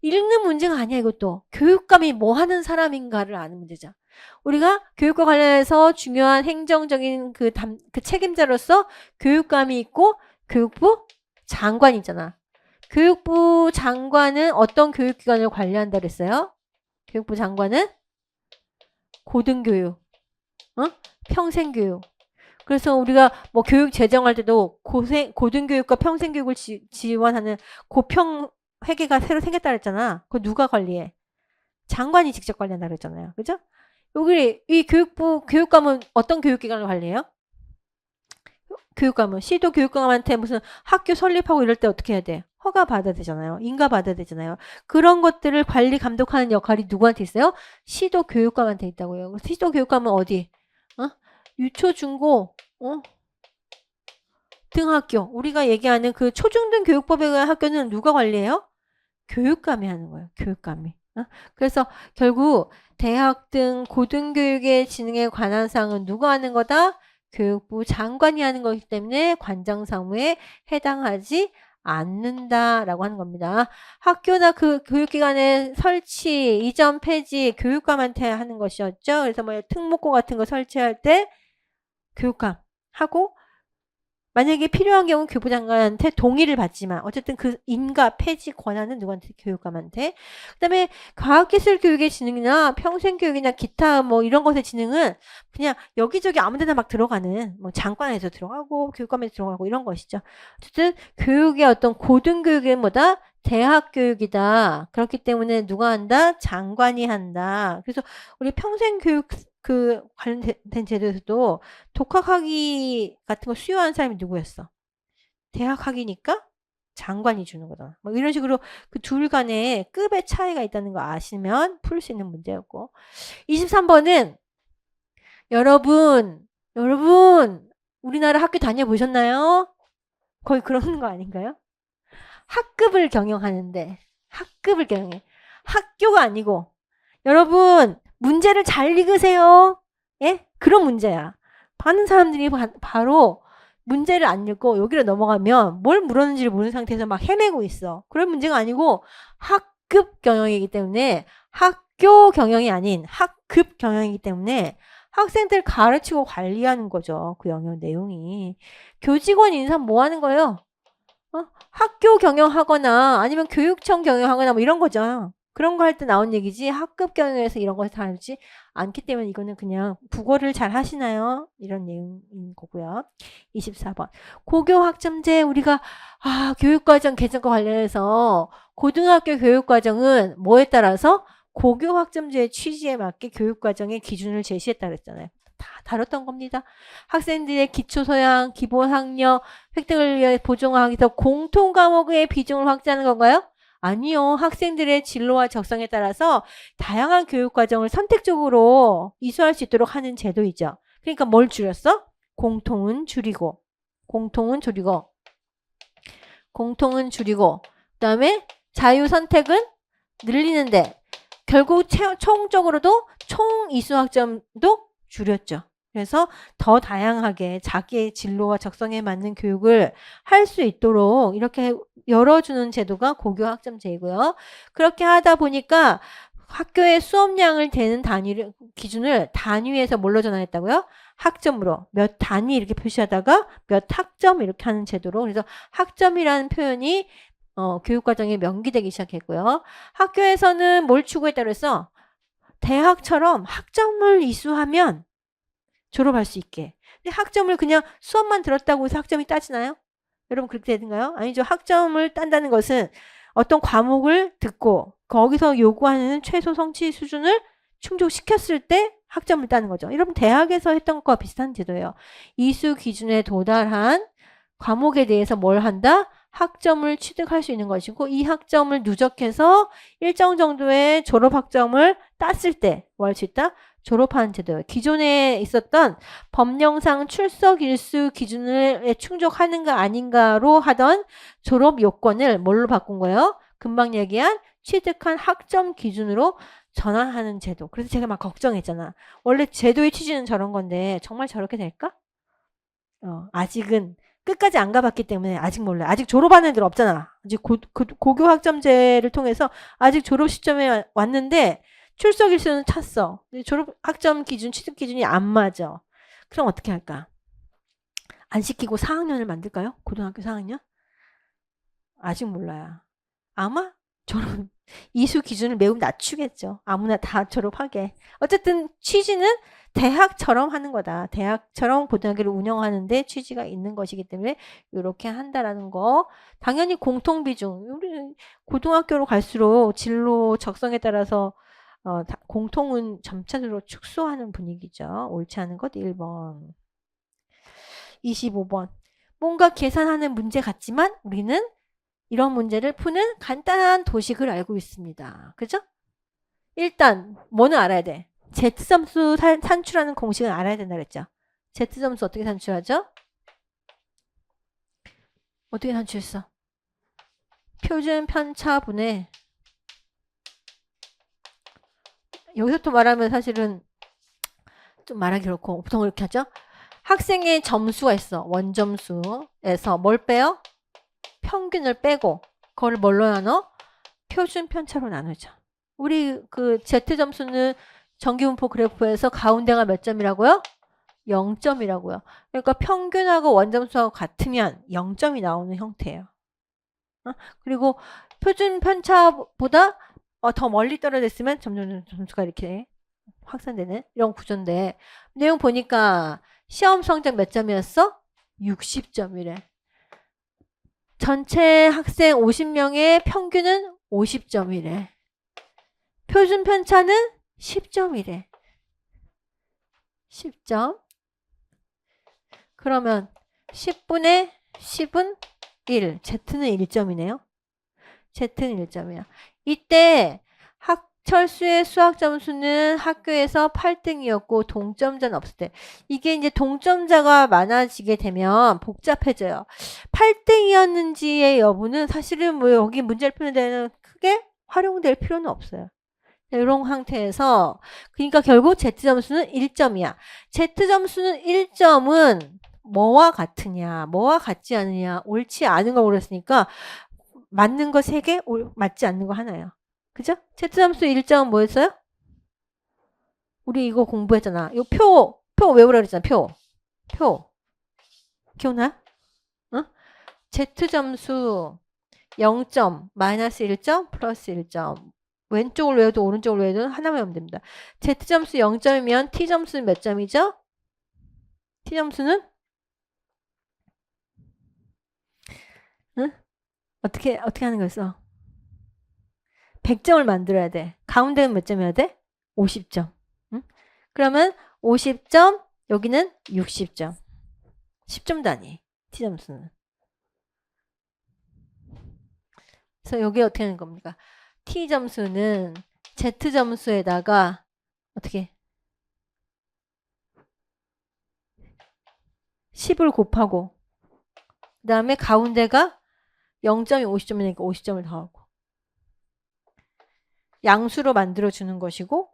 읽는 문제가 아니야. 이것도 교육감이 뭐 하는 사람인가를 아는 문제죠. 우리가 교육과 관련해서 중요한 행정적인 그 책임자로서 교육감이 있고 교육부 장관이 있잖아. 교육부 장관은 어떤 교육기관을 관리한다 그랬어요? 교육부 장관은 고등교육, 평생교육. 그래서 우리가 뭐 교육 제정할 때도 고등교육과 평생교육을 지원하는 고평회계가 새로 생겼다 그랬잖아. 그거 누가 관리해? 장관이 직접 관리한다 그랬잖아요. 그죠? 여기 이 교육감은 어떤 교육기관을 관리해요? 교육감은 시도 교육감한테 무슨 학교 설립하고 이럴 때 어떻게 해야 돼? 허가 받아야 되잖아요. 인가 받아야 되잖아요. 그런 것들을 관리 감독하는 역할이 누구한테 있어요? 시도 교육감한테 있다고요. 시도 교육감은 어디? 유초, 중고, 등학교. 우리가 얘기하는 그 초중등 교육법에 의한 학교는 누가 관리해요? 교육감이 하는 거예요. 교육감이. 그래서 결국 대학 등 고등교육의 진흥에 관한 사항은 누가 하는 거다? 교육부 장관이 하는 거기 때문에 관장사무에 해당하지 않는다라고 하는 겁니다. 학교나 그 교육기관의 설치, 이전, 폐지 교육감한테 하는 것이었죠. 그래서 뭐 특목고 같은 거 설치할 때 교육감 하고 만약에 필요한 경우 교육부 장관한테 동의를 받지만 어쨌든 그 인가 폐지 권한은 누구한테? 교육감한테. 그다음에 과학기술 교육의 진흥이나 평생교육이나 기타 뭐 이런 것의 진흥은 그냥 여기저기 아무데나 막 들어가는 뭐 장관에서 들어가고 교육감에서 들어가고 이런 것이죠. 어쨌든 교육의 어떤 고등교육은 뭐다? 대학 교육이다. 그렇기 때문에 누가 한다? 장관이 한다. 그래서 우리 평생교육 그 관련된 제도에서도 독학학위 같은 거 수여한 사람이 누구였어? 대학학위니까 장관이 주는 거다. 뭐 이런 식으로 그 둘 간에 급의 차이가 있다는 거 아시면 풀 수 있는 문제였고. 23번은 여러분, 우리나라 학교 다녀보셨나요? 거의 그런 거 아닌가요? 학급을 경영하는데, 학급을 경영해. 학교가 아니고, 여러분, 문제를 잘 읽으세요. 예? 그런 문제야. 많은 사람들이 바로 문제를 안 읽고 여기로 넘어가면 뭘 물었는지를 모르는 상태에서 막 헤매고 있어. 그런 문제가 아니고 학급 경영이기 때문에 학교 경영이 아닌 학급 경영이기 때문에 학생들 가르치고 관리하는 거죠. 그 영역 내용이. 교직원 인사 뭐 하는 거예요? 학교 경영하거나 아니면 교육청 경영하거나 뭐 이런 거죠. 그런 거 할 때 나온 얘기지 학급 경영에서 이런 걸 다루지 않기 때문에 이거는 그냥 국어를 잘 하시나요? 이런 내용인 거고요. 24번. 고교 학점제 우리가 교육과정 개정과 관련해서 고등학교 교육과정은 뭐에 따라서 고교 학점제의 취지에 맞게 교육과정의 기준을 제시했다 그랬잖아요. 다 다뤘던 겁니다. 학생들의 기초소양, 기본학력 획득을 위해 보정하기 위해서 공통과목의 비중을 확대하는 건가요? 아니요. 학생들의 진로와 적성에 따라서 다양한 교육과정을 선택적으로 이수할 수 있도록 하는 제도이죠. 그러니까 뭘 줄였어? 공통은 줄이고 그 다음에 자유선택은 늘리는데 결국 총적으로도 총 이수학점도 줄였죠. 그래서 더 다양하게 자기의 진로와 적성에 맞는 교육을 할 수 있도록 이렇게 열어주는 제도가 고교 학점제이고요. 그렇게 하다 보니까 학교의 수업량을 되는 기준을 단위에서 뭘로 전환했다고요? 학점으로 몇 단위 이렇게 표시하다가 몇 학점 이렇게 하는 제도로. 그래서 학점이라는 표현이 교육과정에 명기되기 시작했고요. 학교에서는 뭘 추구했다고 했어? 대학처럼 학점을 이수하면 졸업할 수 있게. 근데 학점을 그냥 수업만 들었다고 해서 학점이 따지나요? 여러분 그렇게 되는가요? 아니죠. 학점을 딴다는 것은 어떤 과목을 듣고 거기서 요구하는 최소 성취 수준을 충족시켰을 때 학점을 따는 거죠. 여러분 대학에서 했던 것과 비슷한 제도예요. 이수 기준에 도달한 과목에 대해서 뭘 한다? 학점을 취득할 수 있는 것이고 이 학점을 누적해서 일정 정도의 졸업 학점을 땄을 때 뭐 할 수 있다? 졸업하는 제도예요. 기존에 있었던 법령상 출석 일수 기준을 충족하는가 아닌가로 하던 졸업 요건을 뭘로 바꾼 거예요? 금방 얘기한 취득한 학점 기준으로 전환하는 제도. 그래서 제가 막 걱정했잖아. 원래 제도의 취지는 저런 건데 정말 저렇게 될까? 아직은 끝까지 안 가봤기 때문에 아직 몰라요. 아직 졸업하는 애들 없잖아. 아직 고교 학점제를 통해서 아직 졸업 시점에 왔는데 출석 일수는 찼어. 졸업 학점 기준, 취득 기준이 안 맞아. 그럼 어떻게 할까? 안 시키고 4학년을 만들까요? 고등학교 4학년? 아직 몰라요. 아마 졸업 이수 기준을 매우 낮추겠죠. 아무나 다 졸업하게. 어쨌든 취지는 대학처럼 하는 거다. 대학처럼 고등학교를 운영하는데 취지가 있는 것이기 때문에 이렇게 한다라는 거. 당연히 공통비중. 우리 고등학교로 갈수록 진로 적성에 따라서 공통은 점차적으로 축소하는 분위기죠. 옳지 않은 것 1번. 25번. 뭔가 계산하는 문제 같지만 우리는 이런 문제를 푸는 간단한 도식을 알고 있습니다. 그죠? 일단 뭐는 알아야 돼? Z점수 산출하는 공식은 알아야 된다 그랬죠? Z점수 어떻게 산출하죠? 어떻게 산출했어? 표준 편차분의 여기서 또 말하면 사실은 좀 말하기 그렇고 보통 이렇게 하죠. 학생의 점수가 있어. 원점수에서 뭘 빼요? 평균을 빼고 그걸 뭘로 나눠? 표준 편차로 나누죠. 우리 그 Z점수는 정기분포 그래프에서 가운데가 몇 점이라고요? 0점이라고요. 그러니까 평균하고 원점수하고 같으면 0점이 나오는 형태예요. 그리고 표준 편차보다 더 멀리 떨어져 있으면 점점 점수가 이렇게 확산되는 이런 구조인데, 내용 보니까 시험 성적 몇 점이었어? 60점이래. 전체 학생 50명의 평균은 50점이래. 표준 편차는 10점이래. 10점. 그러면 10분의 10은 1. Z는 1점이네요. Z는 1점이야. 이때 철수의 수학 점수는 학교에서 8등이었고 동점자는 없을 때. 이게 이제 동점자가 많아지게 되면 복잡해져요. 8등이었는지의 여부는 사실은 뭐 여기 문제를 푸는 데는 크게 활용될 필요는 없어요. 이런 상태에서 그러니까 결국 Z점수는 1점이야. Z점수는 1점은 뭐와 같으냐, 뭐와 같지 않느냐, 옳지 않은 걸 그랬으니까 맞는 거 3개, 맞지 않는 거 하나예요. 그죠? Z점수 1점은 뭐였어요? 우리 이거 공부했잖아. 이 표 외우라 그랬잖아. 표. 기억나요? 응? Z점수 0점, 마이너스 1점, 플러스 1점. 왼쪽을 외워도 오른쪽을 외워도 하나만 외우면 됩니다. Z점수 0점이면 T점수는 몇 점이죠? T점수는? 응? 어떻게 하는 거였어? 100점을 만들어야 돼. 가운데는 몇 점이어야 돼? 50점. 응? 그러면 50점, 여기는 60점. 10점 단위. T점수는. 그래서 여기 어떻게 하는 겁니까? T점수는 Z점수에다가 어떻게 10을 곱하고 그 다음에 가운데가 0점이 50점이니까 50점을 더하고 양수로 만들어주는 것이고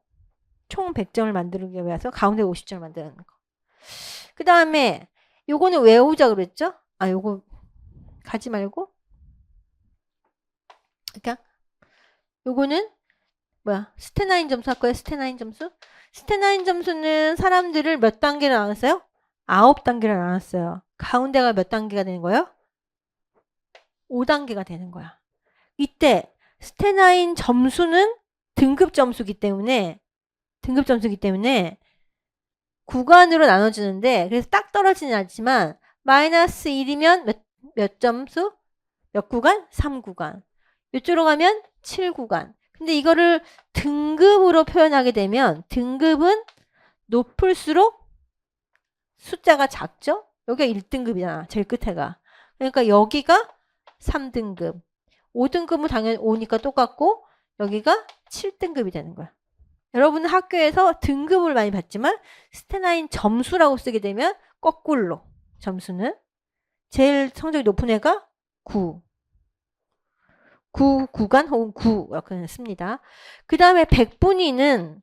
총 100점을 만들기 위해서 가운데 50점을 만드는 거. 그 다음에 요거는 외우자 그랬죠? 요거 가지 말고 그러니까 요거는 뭐야? 스테나인 점수 할 거예요. 스테나인 점수? 스테나인 점수는 사람들을 몇 단계로 나눴어요? 9단계로 나눴어요. 가운데가 몇 단계가 되는 거예요? 5단계가 되는 거야. 이때 스테나인 점수는 등급 점수기 때문에 구간으로 나눠주는데 그래서 딱 떨어지진 않지만 마이너스 1이면 몇 점수? 몇 구간? 3구간. 이쪽으로 가면 7구간. 근데 이거를 등급으로 표현하게 되면 등급은 높을수록 숫자가 작죠? 여기가 1등급이잖아. 제일 끝에가. 그러니까 여기가 3등급. 5등급은 당연히 5니까 똑같고 여기가 7등급이 되는 거야. 여러분은 학교에서 등급을 많이 받지만 스테나인 점수라고 쓰게 되면 거꾸로 점수는 제일 성적이 높은 애가 9구간 혹은 9 이렇게 씁니다. 그 다음에 100분위는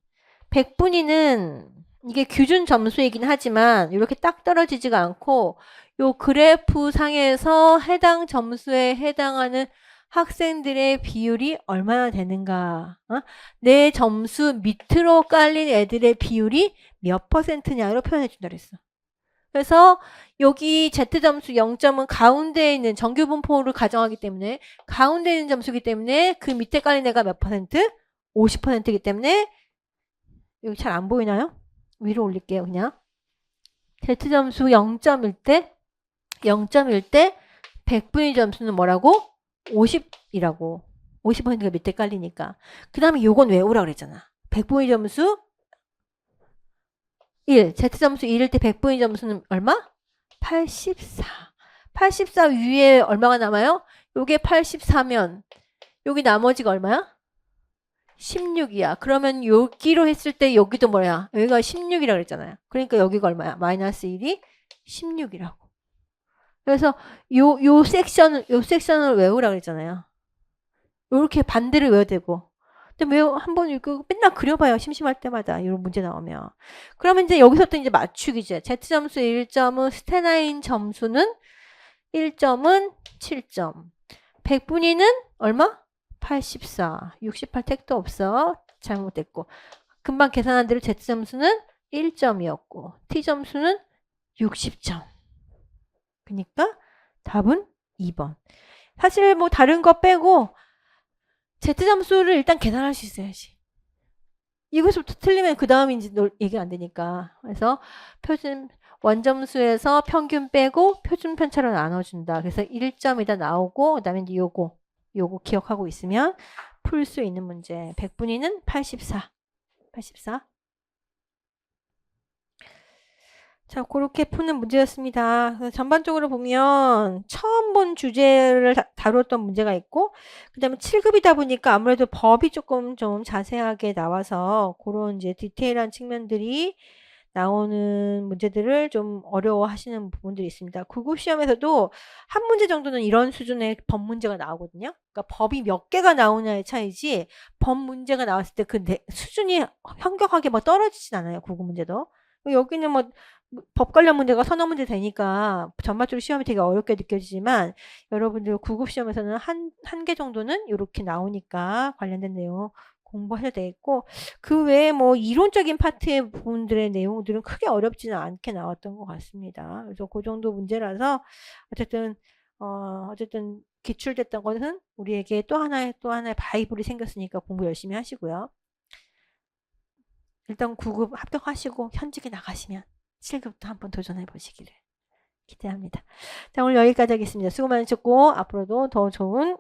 이게 기준 점수이긴 하지만 이렇게 딱 떨어지지가 않고 요 그래프 상에서 해당 점수에 해당하는 학생들의 비율이 얼마나 되는가. 내 점수 밑으로 깔린 애들의 비율이 몇 %냐로 표현해 준다 그랬어. 그래서 여기 Z점수 0점은 가운데에 있는 정규분포를 가정하기 때문에 가운데에 있는 점수이기 때문에 그 밑에 깔린 애가 몇 %? 50%이기 때문에 여기 잘 안 보이나요? 위로 올릴게요. 그냥 Z점수 0점일 때 100분위 점수는 뭐라고? 50이라고. 50%가 밑에 깔리니까. 그 다음에 요건 외우라 그랬잖아. 100분위 점수 1. Z점수 1일 때 100분위 점수는 얼마? 84. 84 위에 얼마가 남아요? 요게 84면 여기 나머지가 얼마야? 16이야. 그러면 여기로 했을 때 여기도 뭐야? 여기가 16이라고 그랬잖아요. 그러니까 여기가 얼마야? 마이너스 1이 16이라고. 그래서 요 섹션을 외우라 그랬잖아요. 요렇게 반대로 외워야 되고. 근데 왜 한번 이거 맨날 그려봐요. 심심할 때마다 이런 문제 나오면. 그러면 이제 여기서부터 이제 맞추기죠. Z점수 1점은 스테나인 점수는 1점은 7점. 100분위는 얼마? 84. 68 택도 없어. 잘못됐고. 금방 계산한 대로 Z점수는 1점이었고 T점수는 60점. 그러니까 답은 2번. 사실 뭐 다른 거 빼고 Z점수를 일단 계산할 수 있어야지. 이것부터 틀리면 그 다음인지 얘기가 안 되니까. 그래서 표준 원점수에서 평균 빼고 표준 편차로 나눠준다. 그래서 1점이다 나오고 그다음에 이제 요거 기억하고 있으면 풀 수 있는 문제. 100분위는 84. 84. 자, 그렇게 푸는 문제였습니다. 그래서 전반적으로 보면 처음 본 주제를 다루었던 문제가 있고 그 다음에 7급이다 보니까 아무래도 법이 조금 좀 자세하게 나와서 그런 이제 디테일한 측면들이 나오는 문제들을 좀 어려워하시는 부분들이 있습니다. 9급 시험에서도 한 문제 정도는 이런 수준의 법 문제가 나오거든요. 그러니까 법이 몇 개가 나오냐의 차이지 법 문제가 나왔을 때 그 수준이 현격하게 뭐 떨어지진 않아요. 9급 문제도. 여기는 뭐 법 관련 문제가 서너 문제 되니까 전반적으로 시험이 되게 어렵게 느껴지지만 여러분들 9급 시험에서는 한 개 정도는 이렇게 나오니까 관련된 내용 공부하셔야 되겠고 그 외에 뭐 이론적인 파트의 부분들의 내용들은 크게 어렵지는 않게 나왔던 것 같습니다. 그래서 그 정도 문제라서 어쨌든 기출됐던 것은 우리에게 또 하나의 바이블이 생겼으니까 공부 열심히 하시고요. 일단 9급 합격하시고 현직에 나가시면 7급도 한번 도전해 보시기를 기대합니다. 자, 오늘 여기까지 하겠습니다. 수고 많으셨고 앞으로도 더 좋은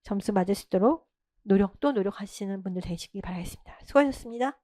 점수 맞을 수 있도록 노력하시는 분들 되시기 바라겠습니다. 수고하셨습니다.